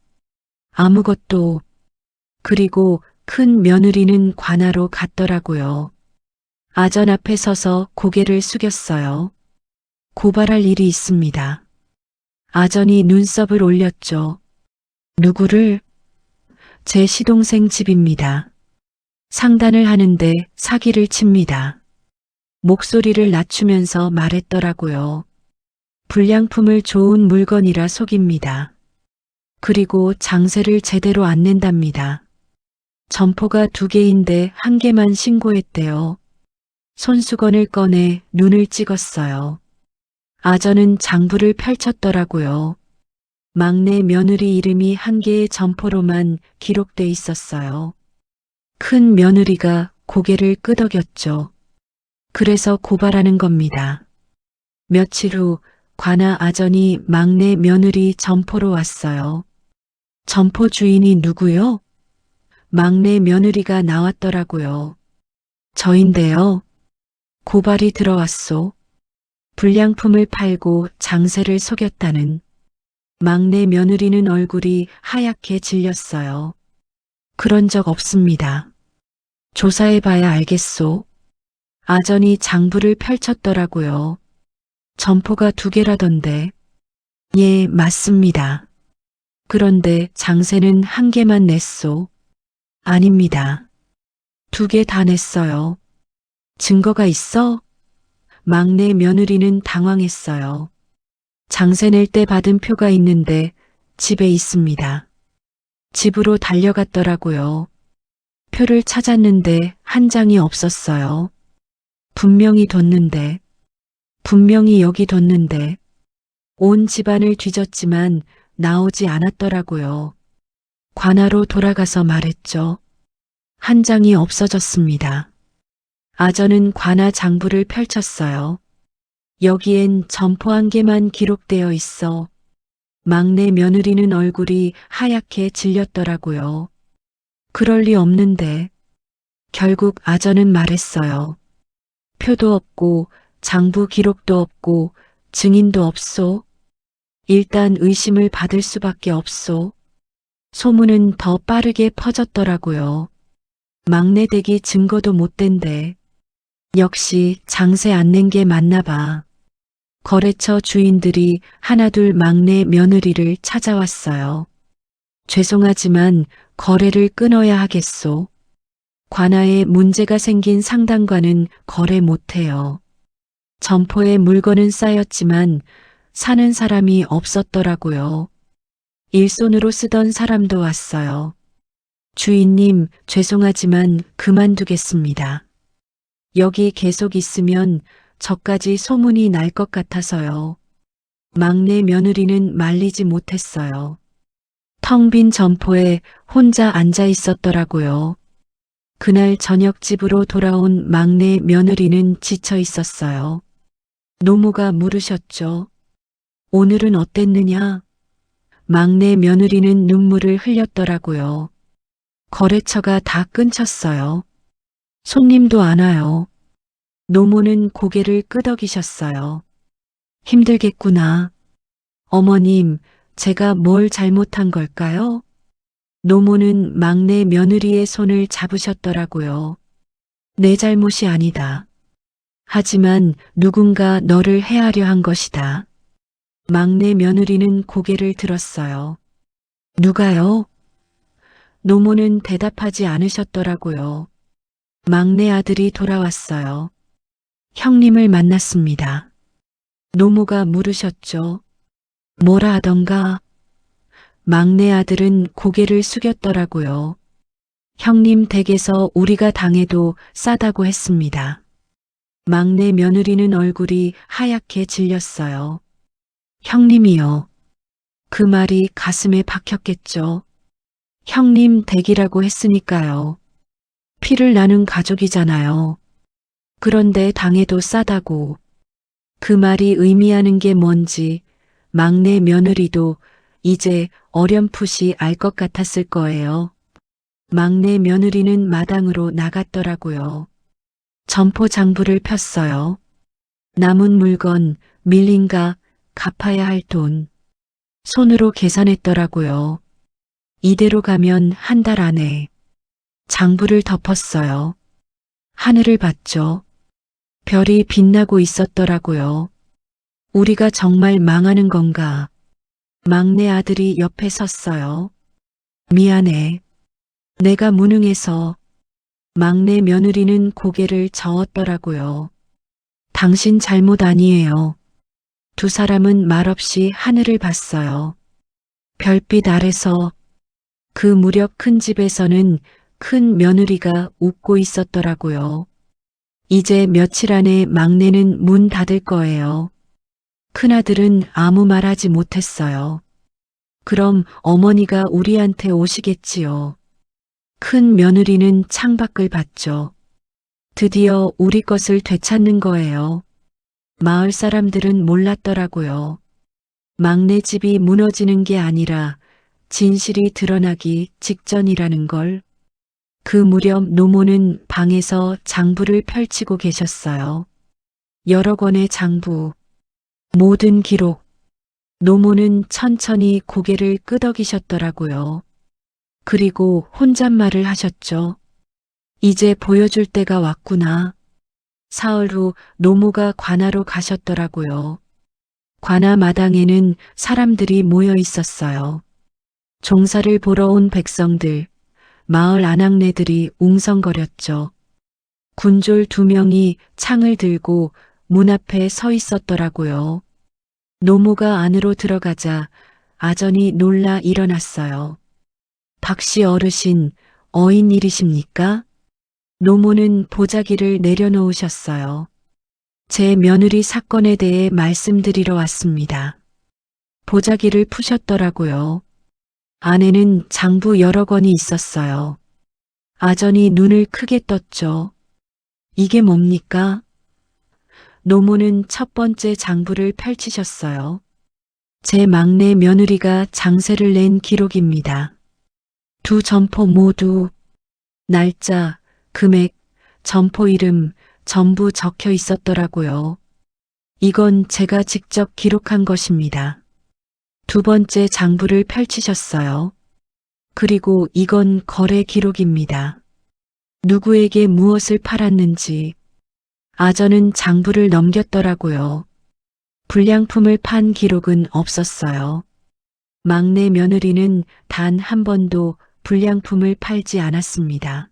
아무것도. 그리고 큰 며느리는 관하로 갔더라고요. 아전 앞에 서서 고개를 숙였어요. 고발할 일이 있습니다. 아전이 눈썹을 올렸죠. 누구를? 제 시동생 집입니다. 상단을 하는데 사기를 칩니다. 목소리를 낮추면서 말했더라고요. 불량품을 좋은 물건이라 속입니다. 그리고 장세를 제대로 안 낸답니다. 점포가 2개인데 1개만 신고했대요. 손수건을 꺼내 눈을 찍었어요. 아전은 장부를 펼쳤더라고요. 막내 며느리 이름이 1개의 점포로만 기록돼 있었어요. 큰 며느리가 고개를 끄덕였죠. 그래서 고발하는 겁니다. 며칠 후 관아 아전이 막내 며느리 점포로 왔어요. 점포 주인이 누구요? 막내 며느리가 나왔더라고요. 저인데요. 고발이 들어왔소. 불량품을 팔고 장세를 속였다는. 막내 며느리는 얼굴이 하얗게 질렸어요. 그런 적 없습니다. 조사해봐야 알겠소. 아전이 장부를 펼쳤더라고요. 점포가 2개라던데. 예, 맞습니다. 그런데 장세는 1개만 냈소. 아닙니다. 2개 다 냈어요. 증거가 있어? 막내 며느리는 당황했어요. 장세 낼 때 받은 표가 있는데 집에 있습니다. 집으로 달려갔더라고요. 표를 찾았는데 1장이 없었어요. 분명히 뒀는데, 분명히 여기 뒀는데, 온 집안을 뒤졌지만 나오지 않았더라고요. 관아로 돌아가서 말했죠. 1장이 없어졌습니다. 아전은 관아 장부를 펼쳤어요. 여기엔 점포 1개만 기록되어 있어. 막내 며느리는 얼굴이 하얗게 질렸더라고요. 그럴 리 없는데. 결국 아전은 말했어요. 표도 없고 장부 기록도 없고 증인도 없소. 일단 의심을 받을 수밖에 없소. 소문은 더 빠르게 퍼졌더라고요. 막내 댁이 증거도 못 된대. 역시 장세 안 낸 게 맞나 봐. 거래처 주인들이 하나둘 막내 며느리를 찾아왔어요. 죄송하지만 거래를 끊어야 하겠소. 관아에 문제가 생긴 상담과는 거래 못해요. 점포에 물건은 쌓였지만 사는 사람이 없었더라고요. 일손으로 쓰던 사람도 왔어요. 주인님, 죄송하지만 그만두겠습니다. 여기 계속 있으면 저까지 소문이 날 것 같아서요. 막내 며느리는 말리지 못했어요. 텅 빈 점포에 혼자 앉아 있었더라고요. 그날 저녁 집으로 돌아온 막내 며느리는 지쳐 있었어요. 노모가 물으셨죠. 오늘은 어땠느냐? 막내 며느리는 눈물을 흘렸더라고요. 거래처가 다 끊겼어요. 손님도 안 와요. 노모는 고개를 끄덕이셨어요. 힘들겠구나. 어머님, 제가 뭘 잘못한 걸까요? 노모는 막내 며느리의 손을 잡으셨더라고요. 내 잘못이 아니다. 하지만 누군가 너를 해하려 한 것이다. 막내 며느리는 고개를 들었어요. 누가요? 노모는 대답하지 않으셨더라고요. 막내 아들이 돌아왔어요. 형님을 만났습니다. 노모가 물으셨죠. 뭐라 하던가? 막내 아들은 고개를 숙였더라고요. 형님 댁에서 우리가 당해도 싸다고 했습니다. 막내 며느리는 얼굴이 하얗게 질렸어요. 형님이요. 그 말이 가슴에 박혔겠죠. 형님 댁이라고 했으니까요. 피를 나눈 가족이잖아요. 그런데 당해도 싸다고. 그 말이 의미하는 게 뭔지 막내 며느리도 이제 어렴풋이 알 것 같았을 거예요. 막내 며느리는 마당으로 나갔더라고요. 점포 장부를 폈어요. 남은 물건, 밀린가, 갚아야 할 돈. 손으로 계산했더라고요. 이대로 가면 1달 안에. 장부를 덮었어요. 하늘을 봤죠. 별이 빛나고 있었더라고요. 우리가 정말 망하는 건가? 막내 아들이 옆에 섰어요. 미안해. 내가 무능해서. 막내 며느리는 고개를 저었더라고요. 당신 잘못 아니에요. 두 사람은 말없이 하늘을 봤어요. 별빛 아래서 그 무렵 큰 집에서는 큰 며느리가 웃고 있었더라고요. 이제 며칠 안에 막내는 문 닫을 거예요. 큰아들은 아무 말 하지 못했어요. 그럼 어머니가 우리한테 오시겠지요. 큰 며느리는 창밖을 봤죠. 드디어 우리 것을 되찾는 거예요. 마을 사람들은 몰랐더라고요. 막내 집이 무너지는 게 아니라 진실이 드러나기 직전이라는 걸. 그 무렵 노모는 방에서 장부를 펼치고 계셨어요. 여러 권의 장부, 모든 기록. 노모는 천천히 고개를 끄덕이셨더라고요. 그리고 혼잣말을 하셨죠. 이제 보여줄 때가 왔구나. 사흘 후 노모가 관아로 가셨더라고요. 관아 마당에는 사람들이 모여 있었어요. 종사를 보러 온 백성들, 마을 아낙네들이 웅성거렸죠. 군졸 2명이 창을 들고 문 앞에 서 있었더라고요. 노모가 안으로 들어가자 아전이 놀라 일어났어요. 박씨 어르신, 어인 일이십니까? 노모는 보자기를 내려놓으셨어요. 제 며느리 사건에 대해 말씀드리러 왔습니다. 보자기를 푸셨더라고요. 안에는 장부 여러 권이 있었어요. 아전이 눈을 크게 떴죠. 이게 뭡니까? 노모는 첫 번째 장부를 펼치셨어요. 제 막내 며느리가 장세를 낸 기록입니다. 두 점포 모두 날짜, 금액, 점포 이름 전부 적혀 있었더라고요. 이건 제가 직접 기록한 것입니다. 두 번째 장부를 펼치셨어요. 그리고 이건 거래 기록입니다. 누구에게 무엇을 팔았는지. 아전은 장부를 넘겼더라고요. 불량품을 판 기록은 없었어요. 막내 며느리는 단 한 번도 불량품을 팔지 않았습니다.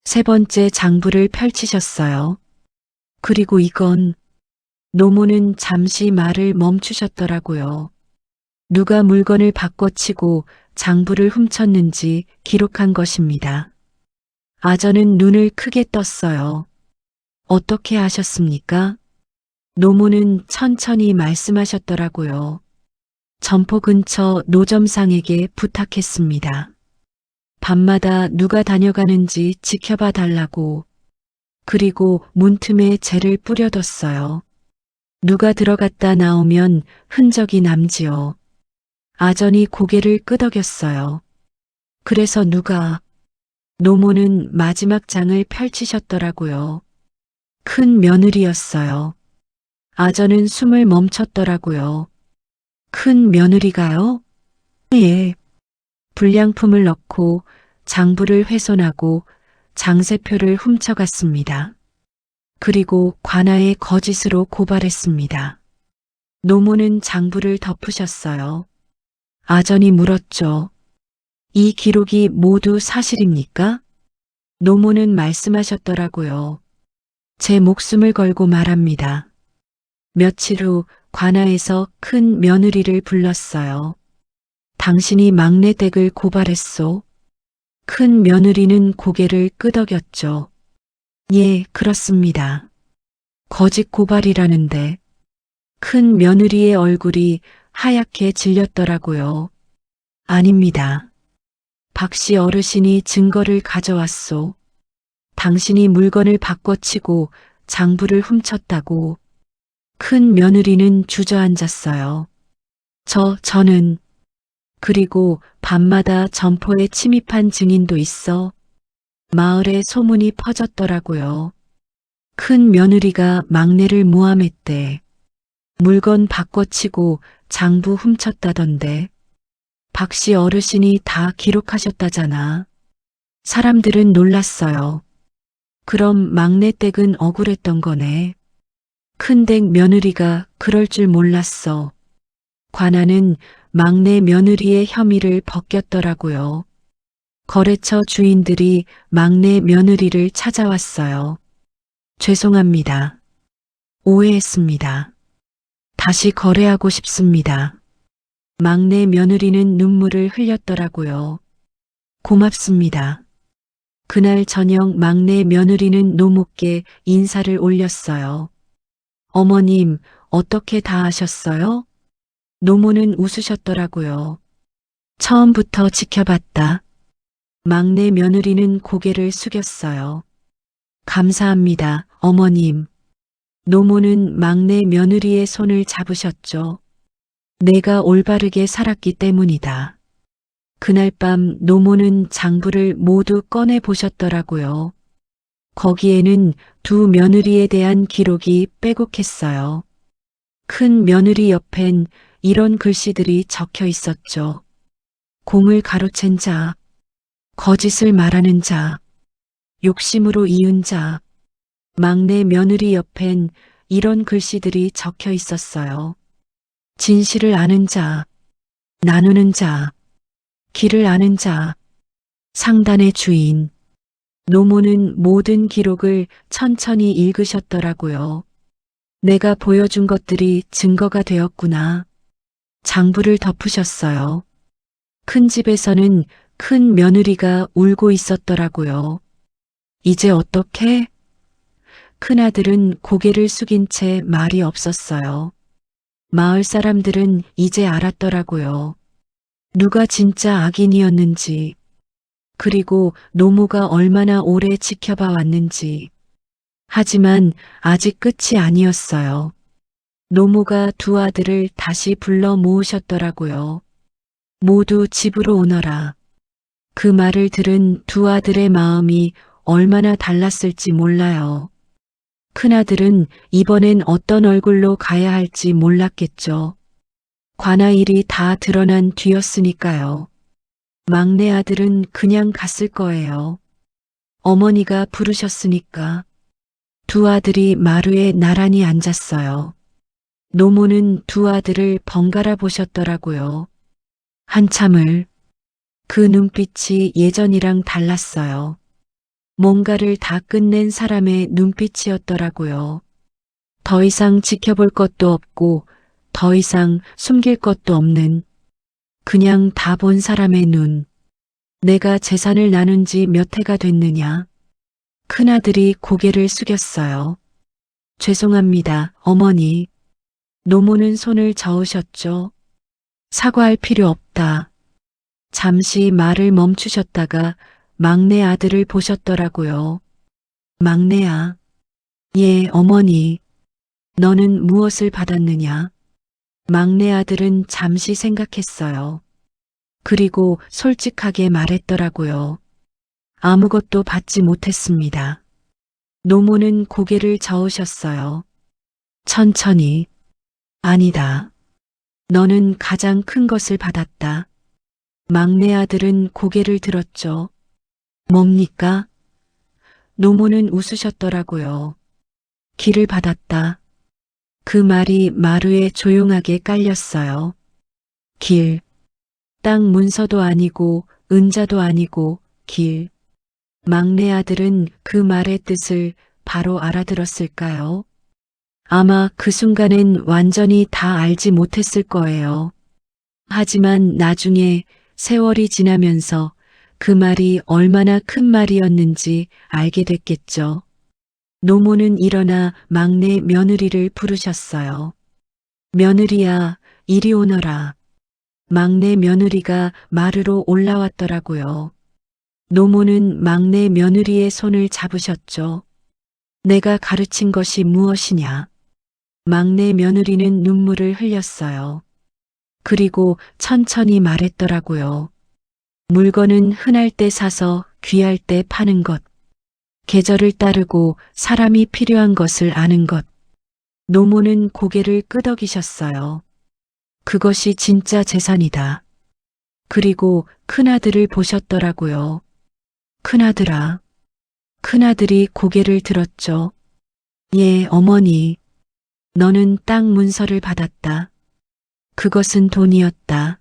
세 번째 장부를 펼치셨어요. 그리고 이건. 노모는 잠시 말을 멈추셨더라고요. 누가 물건을 바꿔치고 장부를 훔쳤는지 기록한 것입니다. 아전은 눈을 크게 떴어요. 어떻게 하셨습니까? 노모는 천천히 말씀하셨더라고요. 점포 근처 노점상에게 부탁했습니다. 밤마다 누가 다녀가는지 지켜봐 달라고. 그리고 문틈에 재를 뿌려뒀어요. 누가 들어갔다 나오면 흔적이 남지요. 아전이 고개를 끄덕였어요. 그래서 누가. 노모는 마지막 장을 펼치셨더라고요. 큰 며느리였어요. 아전은 숨을 멈췄더라고요. 큰 며느리가요? 예. 불량품을 넣고 장부를 훼손하고 장세표를 훔쳐갔습니다. 그리고 관아에 거짓으로 고발했습니다. 노모는 장부를 덮으셨어요. 아전이 물었죠. 이 기록이 모두 사실입니까? 노모는 말씀하셨더라고요. 제 목숨을 걸고 말합니다. 며칠 후 관아에서 큰 며느리를 불렀어요. 당신이 막내 댁을 고발했소. 큰 며느리는 고개를 끄덕였죠. 예, 그렇습니다. 거짓 고발이라는데. 큰 며느리의 얼굴이 하얗게 질렸더라고요. 아닙니다. 박씨 어르신이 증거를 가져왔소. 당신이 물건을 바꿔치고 장부를 훔쳤다고. 큰 며느리는 주저앉았어요. 저는. 그리고 밤마다 점포에 침입한 증인도 있어. 마을에 소문이 퍼졌더라고요. 큰 며느리가 막내를 모함했대. 물건 바꿔치고 장부 훔쳤다던데. 박씨 어르신이 다 기록하셨다잖아. 사람들은 놀랐어요. 그럼 막내 댁은 억울했던 거네. 큰댁 며느리가 그럴 줄 몰랐어. 관아는 막내 며느리의 혐의를 벗겼더라고요. 거래처 주인들이 막내 며느리를 찾아왔어요. 죄송합니다. 오해했습니다. 다시 거래하고 싶습니다. 막내 며느리는 눈물을 흘렸더라고요. 고맙습니다. 그날 저녁 막내 며느리는 노모께 인사를 올렸어요. 어머님, 어떻게 다 하셨어요? 노모는 웃으셨더라고요. 처음부터 지켜봤다. 막내 며느리는 고개를 숙였어요. 감사합니다, 어머님. 노모는 막내 며느리의 손을 잡으셨죠. 내가 올바르게 살았기 때문이다. 그날 밤 노모는 장부를 모두 꺼내 보셨더라고요. 거기에는 두 며느리에 대한 기록이 빼곡했어요. 큰 며느리 옆엔 이런 글씨들이 적혀 있었죠. 공을 가로챈 자, 거짓을 말하는 자, 욕심으로 이은 자. 막내 며느리 옆엔 이런 글씨들이 적혀 있었어요. 진실을 아는 자, 나누는 자, 길을 아는 자, 상단의 주인. 노모는 모든 기록을 천천히 읽으셨더라고요. 내가 보여준 것들이 증거가 되었구나. 장부를 덮으셨어요. 큰 집에서는 큰 며느리가 울고 있었더라고요. 이제 어떻게? 큰아들은 고개를 숙인 채 말이 없었어요. 마을 사람들은 이제 알았더라고요. 누가 진짜 악인이었는지, 그리고 노모가 얼마나 오래 지켜봐 왔는지. 하지만 아직 끝이 아니었어요. 노모가 두 아들을 다시 불러 모으셨더라고요. 모두 집으로 오너라. 그 말을 들은 두 아들의 마음이 얼마나 달랐을지 몰라요. 큰아들은 이번엔 어떤 얼굴로 가야 할지 몰랐겠죠. 관아일이 다 드러난 뒤였으니까요. 막내 아들은 그냥 갔을 거예요. 어머니가 부르셨으니까. 두 아들이 마루에 나란히 앉았어요. 노모는 두 아들을 번갈아 보셨더라고요. 한참을. 그 눈빛이 예전이랑 달랐어요. 뭔가를 다 끝낸 사람의 눈빛이었더라고요. 더 이상 지켜볼 것도 없고 더 이상 숨길 것도 없는 그냥 다 본 사람의 눈. 내가 재산을 나눈 지 몇 해가 됐느냐. 큰아들이 고개를 숙였어요. 죄송합니다, 어머니. 노모는 손을 저으셨죠. 사과할 필요 없다. 잠시 말을 멈추셨다가 막내 아들을 보셨더라고요. 막내야. 예, 어머니. 너는 무엇을 받았느냐? 막내 아들은 잠시 생각했어요. 그리고 솔직하게 말했더라고요. 아무것도 받지 못했습니다. 노모는 고개를 저으셨어요. 천천히. 아니다. 너는 가장 큰 것을 받았다. 막내 아들은 고개를 들었죠. 뭡니까? 노모는 웃으셨더라고요. 길을 받았다. 그 말이 마루에 조용하게 깔렸어요. 길. 땅 문서도 아니고 은자도 아니고 길. 막내 아들은 그 말의 뜻을 바로 알아들었을까요? 아마 그 순간엔 완전히 다 알지 못했을 거예요. 하지만 나중에 세월이 지나면서 그 말이 얼마나 큰 말이었는지 알게 됐겠죠. 노모는 일어나 막내 며느리를 부르셨어요. 며느리야, 이리 오너라. 막내 며느리가 마루로 올라왔더라고요. 노모는 막내 며느리의 손을 잡으셨죠. 내가 가르친 것이 무엇이냐? 막내 며느리는 눈물을 흘렸어요. 그리고 천천히 말했더라고요. 물건은 흔할 때 사서 귀할 때 파는 것. 계절을 따르고 사람이 필요한 것을 아는 것. 노모는 고개를 끄덕이셨어요. 그것이 진짜 재산이다. 그리고 큰아들을 보셨더라고요. 큰아들아. 큰아들이 고개를 들었죠. 예, 어머니. 너는 땅 문서를 받았다. 그것은 돈이었다.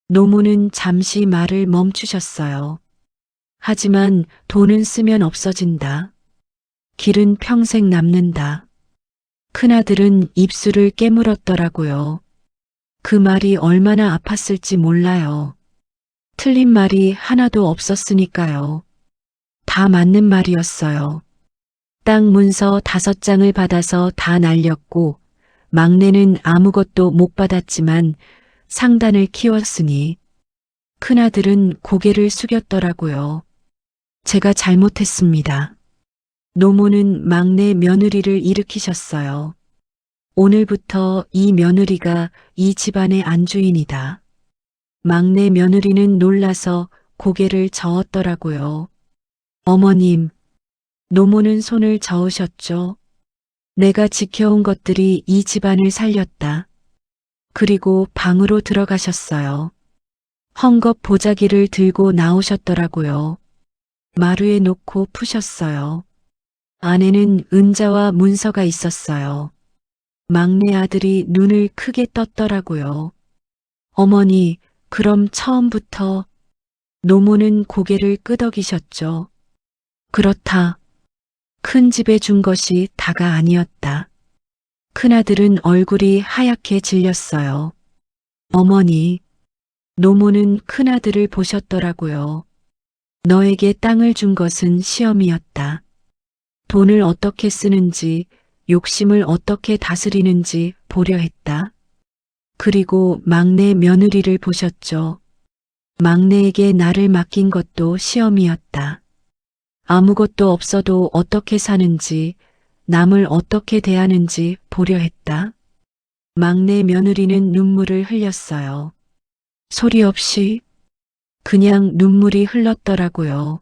노모는 잠시 말을 멈추셨어요. 하지만 돈은 쓰면 없어진다. 길은 평생 남는다. 큰아들은 입술을 깨물었더라고요. 그 말이 얼마나 아팠을지 몰라요. 틀린 말이 하나도 없었으니까요. 다 맞는 말이었어요. 땅 문서 5장을 받아서 다 날렸고 막내는 아무것도 못 받았지만 상단을 키웠으니 큰아들은 고개를 숙였더라고요. 제가 잘못했습니다. 노모는 막내 며느리를 일으키셨어요. 오늘부터 이 며느리가 이 집안의 안주인이다. 막내 며느리는 놀라서 고개를 저었더라고요. 어머님, 노모는 손을 저으셨죠. 내가 지켜온 것들이 이 집안을 살렸다. 그리고 방으로 들어가셨어요. 헝겊 보자기를 들고 나오셨더라고요. 마루에 놓고 푸셨어요. 안에는 은자와 문서가 있었어요. 막내 아들이 눈을 크게 떴더라고요. 어머니, 그럼 처음부터 노모는 고개를 끄덕이셨죠. 그렇다. 큰 집에 준 것이 다가 아니었다. 큰아들은 얼굴이 하얗게 질렸어요. 어머니, 노모는 큰아들을 보셨더라고요. 너에게 땅을 준 것은 시험이었다. 돈을 어떻게 쓰는지, 욕심을 어떻게 다스리는지 보려 했다. 그리고 막내 며느리를 보셨죠. 막내에게 나를 맡긴 것도 시험이었다. 아무것도 없어도 어떻게 사는지, 남을 어떻게 대하는지 보려 했다. 막내 며느리는 눈물을 흘렸어요. 소리 없이 그냥 눈물이 흘렀더라고요.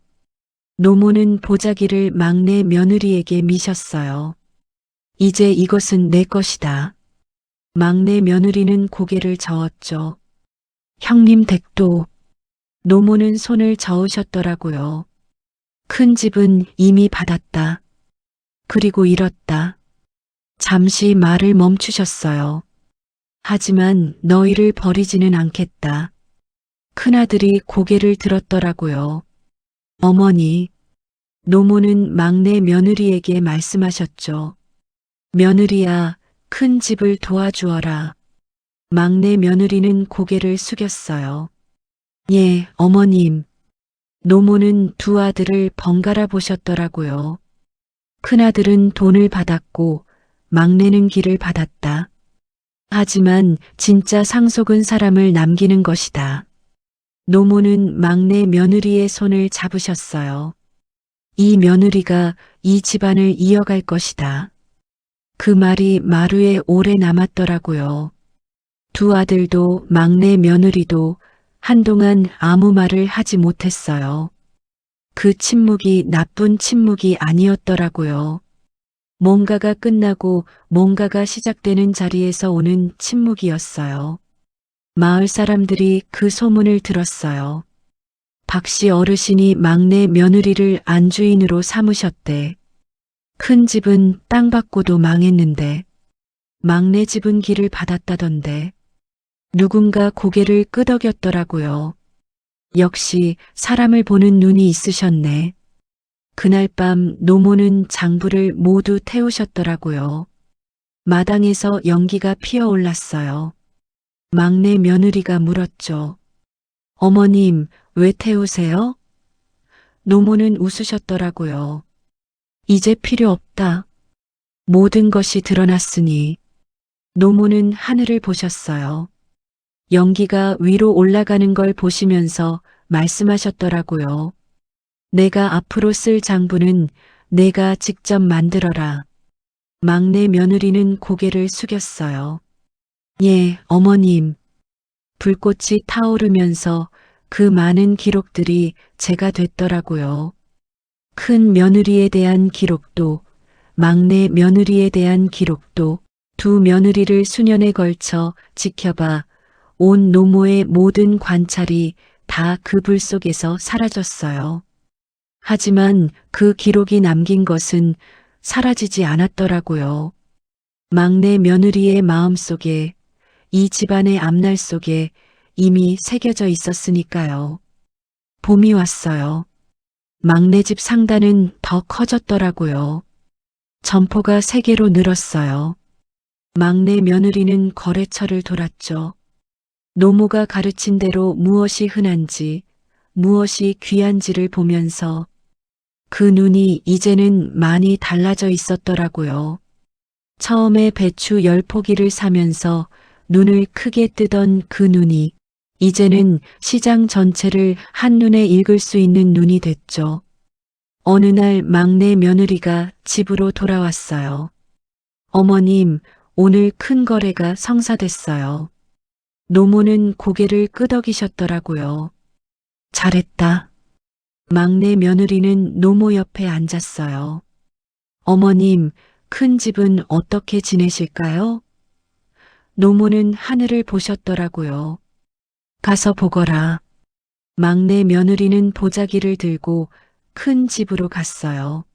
노모는 보자기를 막내 며느리에게 미셨어요. 이제 이것은 내 것이다. 막내 며느리는 고개를 저었죠. 형님 댁도. 노모는 손을 저으셨더라고요. 큰 집은 이미 받았다. 그리고 잃었다. 잠시 말을 멈추셨어요. 하지만 너희를 버리지는 않겠다. 큰아들이 고개를 들었더라고요. 어머니, 노모는 막내 며느리에게 말씀하셨죠. 며느리야, 큰 집을 도와주어라. 막내 며느리는 고개를 숙였어요. 예, 어머님. 노모는 두 아들을 번갈아 보셨더라고요. 큰아들은 돈을 받았고 막내는 길을 받았다. 하지만 진짜 상속은 사람을 남기는 것이다. 노모는 막내 며느리의 손을 잡으셨어요. 이 며느리가 이 집안을 이어갈 것이다. 그 말이 마루에 오래 남았더라고요. 두 아들도 막내 며느리도 한동안 아무 말을 하지 못했어요. 그 침묵이 나쁜 침묵이 아니었더라고요. 뭔가가 끝나고 뭔가가 시작되는 자리에서 오는 침묵이었어요. 마을 사람들이 그 소문을 들었어요. 박씨 어르신이 막내 며느리를 안주인으로 삼으셨대. 큰 집은 땅 받고도 망했는데 막내 집은 길을 받았다던데. 누군가 고개를 끄덕였더라고요. 역시 사람을 보는 눈이 있으셨네. 그날 밤 노모는 장부를 모두 태우셨더라고요. 마당에서 연기가 피어올랐어요. 막내 며느리가 물었죠. 어머님, 왜 태우세요? 노모는 웃으셨더라고요. 이제 필요 없다. 모든 것이 드러났으니. 노모는 하늘을 보셨어요. 연기가 위로 올라가는 걸 보시면서 말씀하셨더라고요. 내가 앞으로 쓸 장부는 내가 직접 만들어라. 막내 며느리는 고개를 숙였어요. 예, 어머님. 불꽃이 타오르면서 그 많은 기록들이 제가 됐더라고요. 큰 며느리에 대한 기록도, 막내 며느리에 대한 기록도, 두 며느리를 수년에 걸쳐 지켜봐 온 노모의 모든 관찰이 다 그 불 속에서 사라졌어요. 하지만 그 기록이 남긴 것은 사라지지 않았더라고요. 막내 며느리의 마음속에, 이 집안의 앞날 속에 이미 새겨져 있었으니까요. 봄이 왔어요. 막내 집 상단은 더 커졌더라고요. 점포가 3개로 늘었어요. 막내 며느리는 거래처를 돌았죠. 노모가 가르친 대로 무엇이 흔한지, 무엇이 귀한지를 보면서 그 눈이 이제는 많이 달라져 있었더라고요. 처음에 배추 10포기를 사면서 눈을 크게 뜨던 그 눈이 이제는 시장 전체를 한눈에 읽을 수 있는 눈이 됐죠. 어느 날 막내 며느리가 집으로 돌아왔어요. 어머님, 오늘 큰 거래가 성사됐어요. 노모는 고개를 끄덕이셨더라고요. 잘했다. 막내 며느리는 노모 옆에 앉았어요. 어머님, 큰 집은 어떻게 지내실까요? 노모는 하늘을 보셨더라고요. 가서 보거라. 막내 며느리는 보자기를 들고 큰 집으로 갔어요.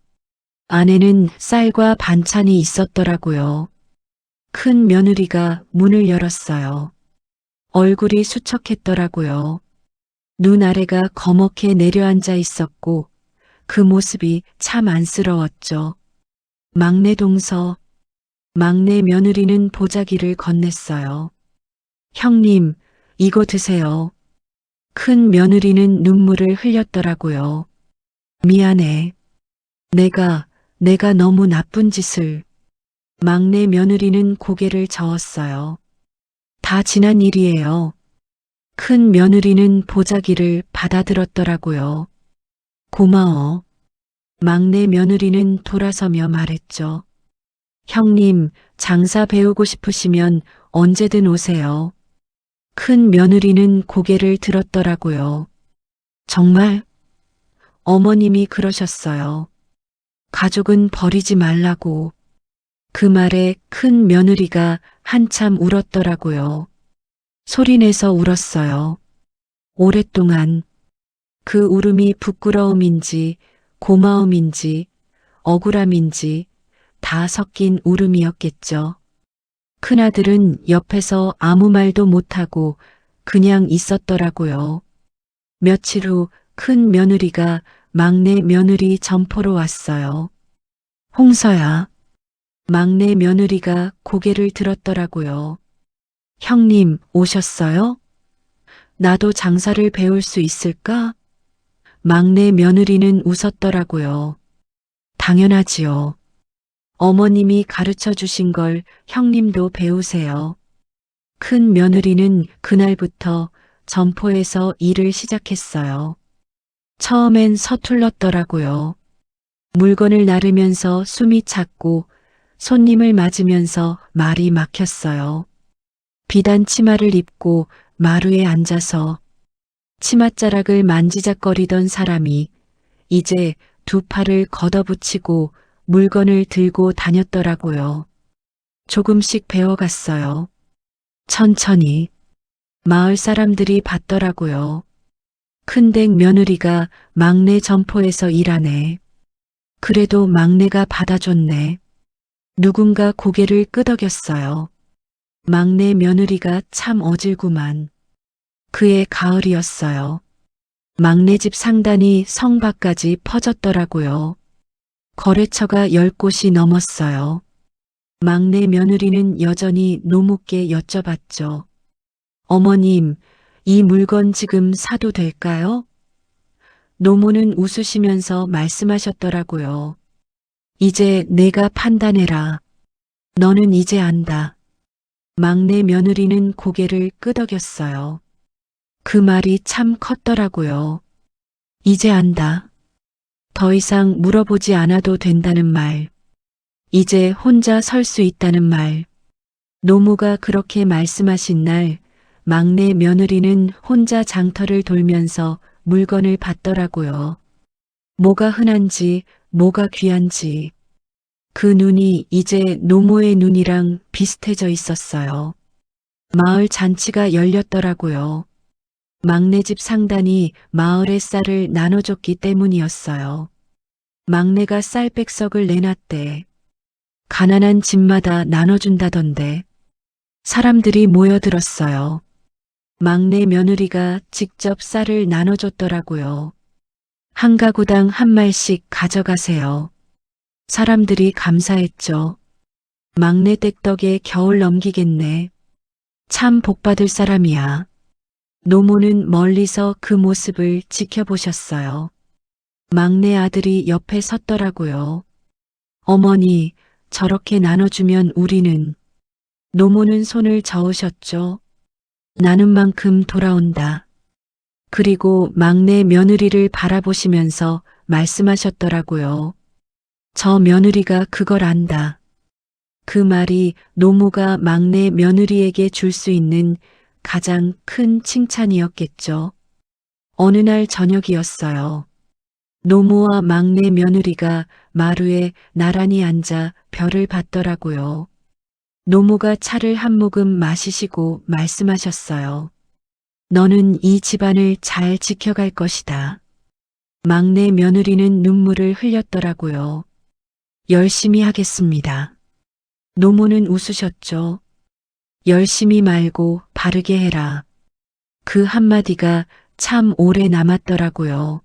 안에는 쌀과 반찬이 있었더라고요. 큰 며느리가 문을 열었어요. 얼굴이 수척했더라고요. 눈 아래가 거먹게 내려앉아 있었고 그 모습이 참 안쓰러웠죠. 막내 동서, 막내 며느리는 보자기를 건넸어요. 형님, 이거 드세요. 큰 며느리는 눈물을 흘렸더라고요. 미안해. 내가 너무 나쁜 짓을. 막내 며느리는 고개를 저었어요. 다 지난 일이에요. 큰 며느리는 보자기를 받아들었더라고요. 고마워. 막내 며느리는 돌아서며 말했죠. 형님, 장사 배우고 싶으시면 언제든 오세요. 큰 며느리는 고개를 들었더라고요. 정말? 어머님이 그러셨어요. 가족은 버리지 말라고. 그 말에 큰 며느리가 한참 울었더라고요. 소리내서 울었어요. 오랫동안. 그 울음이 부끄러움인지 고마움인지 억울함인지 다 섞인 울음이었겠죠. 큰아들은 옆에서 아무 말도 못하고 그냥 있었더라고요. 며칠 후 큰 며느리가 막내 며느리 점포로 왔어요. 홍서야. 막내 며느리가 고개를 들었더라고요. 형님, 오셨어요? 나도 장사를 배울 수 있을까? 막내 며느리는 웃었더라고요. 당연하지요. 어머님이 가르쳐 주신 걸 형님도 배우세요. 큰 며느리는 그날부터 점포에서 일을 시작했어요. 처음엔 서툴렀더라고요. 물건을 나르면서 숨이 찼고 손님을 맞으면서 말이 막혔어요. 비단 치마를 입고 마루에 앉아서 치맛자락을 만지작거리던 사람이 이제 2팔을 걷어붙이고 물건을 들고 다녔더라고요. 조금씩 배워갔어요. 천천히. 마을 사람들이 봤더라고요. 큰댁 며느리가 막내 점포에서 일하네. 그래도 막내가 받아줬네. 누군가 고개를 끄덕였어요. 막내 며느리가 참 어질구만. 그의 가을이었어요. 막내 집 상단이 성 밖까지 퍼졌더라고요. 거래처가 10곳이 넘었어요. 막내 며느리는 여전히 노모께 여쭤봤죠. 어머님, 이 물건 지금 사도 될까요? 노모는 웃으시면서 말씀하셨더라고요. 이제 내가 판단해라. 너는 이제 안다. 막내 며느리는 고개를 끄덕였어요. 그 말이 참 컸더라고요. 이제 안다. 더 이상 물어보지 않아도 된다는 말. 이제 혼자 설 수 있다는 말. 노모가 그렇게 말씀하신 날 막내 며느리는 혼자 장터를 돌면서 물건을 봤더라고요. 뭐가 흔한지 뭐가 귀한지. 그 눈이 이제 노모의 눈이랑 비슷해져 있었어요. 마을 잔치가 열렸더라고요. 막내 집 상단이 마을의 쌀을 나눠줬기 때문이었어요. 막내가 쌀백석을 내놨대. 가난한 집마다 나눠준다던데. 사람들이 모여들었어요. 막내 며느리가 직접 쌀을 나눠줬더라고요. 한 가구당 한 말씩 가져가세요. 사람들이 감사했죠. 막내 댁덕에 겨울 넘기겠네. 참 복받을 사람이야. 노모는 멀리서 그 모습을 지켜보셨어요. 막내 아들이 옆에 섰더라고요. 어머니, 저렇게 나눠주면 우리는. 노모는 손을 저으셨죠. 나눈 만큼 돌아온다. 그리고 막내 며느리를 바라보시면서 말씀하셨더라고요. 저 며느리가 그걸 안다. 그 말이 노모가 막내 며느리에게 줄 수 있는 가장 큰 칭찬이었겠죠. 어느 날 저녁이었어요. 노모와 막내 며느리가 마루에 나란히 앉아 별을 봤더라고요. 노모가 차를 한 모금 마시시고 말씀하셨어요. 너는 이 집안을 잘 지켜갈 것이다. 막내 며느리는 눈물을 흘렸더라고요. 열심히 하겠습니다. 노모는 웃으셨죠. 열심히 말고 바르게 해라. 그 한마디가 참 오래 남았더라고요.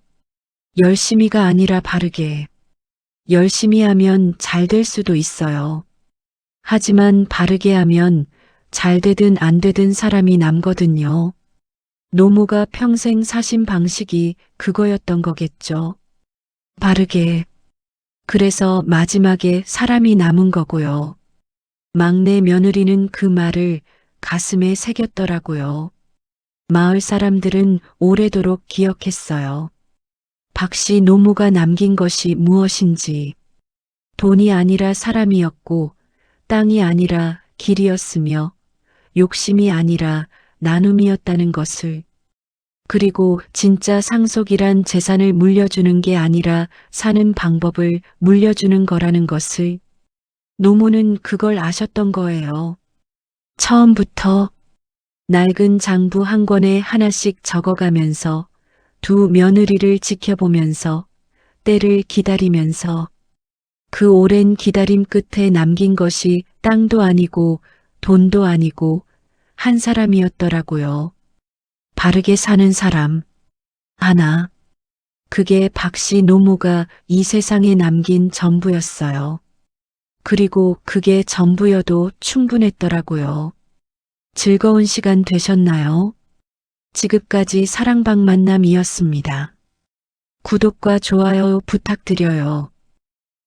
열심히가 아니라 바르게. 열심히 하면 잘 될 수도 있어요. 하지만 바르게 하면 잘 되든 안 되든 사람이 남거든요. 노모가 평생 사신 방식이 그거였던 거겠죠. 바르게. 그래서 마지막에 사람이 남은 거고요. 막내 며느리는 그 말을 가슴에 새겼더라고요. 마을 사람들은 오래도록 기억했어요. 박씨 노모가 남긴 것이 무엇인지. 돈이 아니라 사람이었고, 땅이 아니라 길이었으며, 욕심이 아니라 나눔이었다는 것을. 그리고 진짜 상속이란 재산을 물려주는 게 아니라 사는 방법을 물려주는 거라는 것을. 노모는 그걸 아셨던 거예요. 처음부터 낡은 장부 한 권에 하나씩 적어가면서 두 며느리를 지켜보면서 때를 기다리면서 그 오랜 기다림 끝에 남긴 것이 땅도 아니고 돈도 아니고 한 사람이었더라고요. 바르게 사는 사람. 하나. 그게 박씨 노모가 이 세상에 남긴 전부였어요. 그리고 그게 전부여도 충분했더라고요. 즐거운 시간 되셨나요? 지금까지 사랑방 만남이었습니다. 구독과 좋아요 부탁드려요.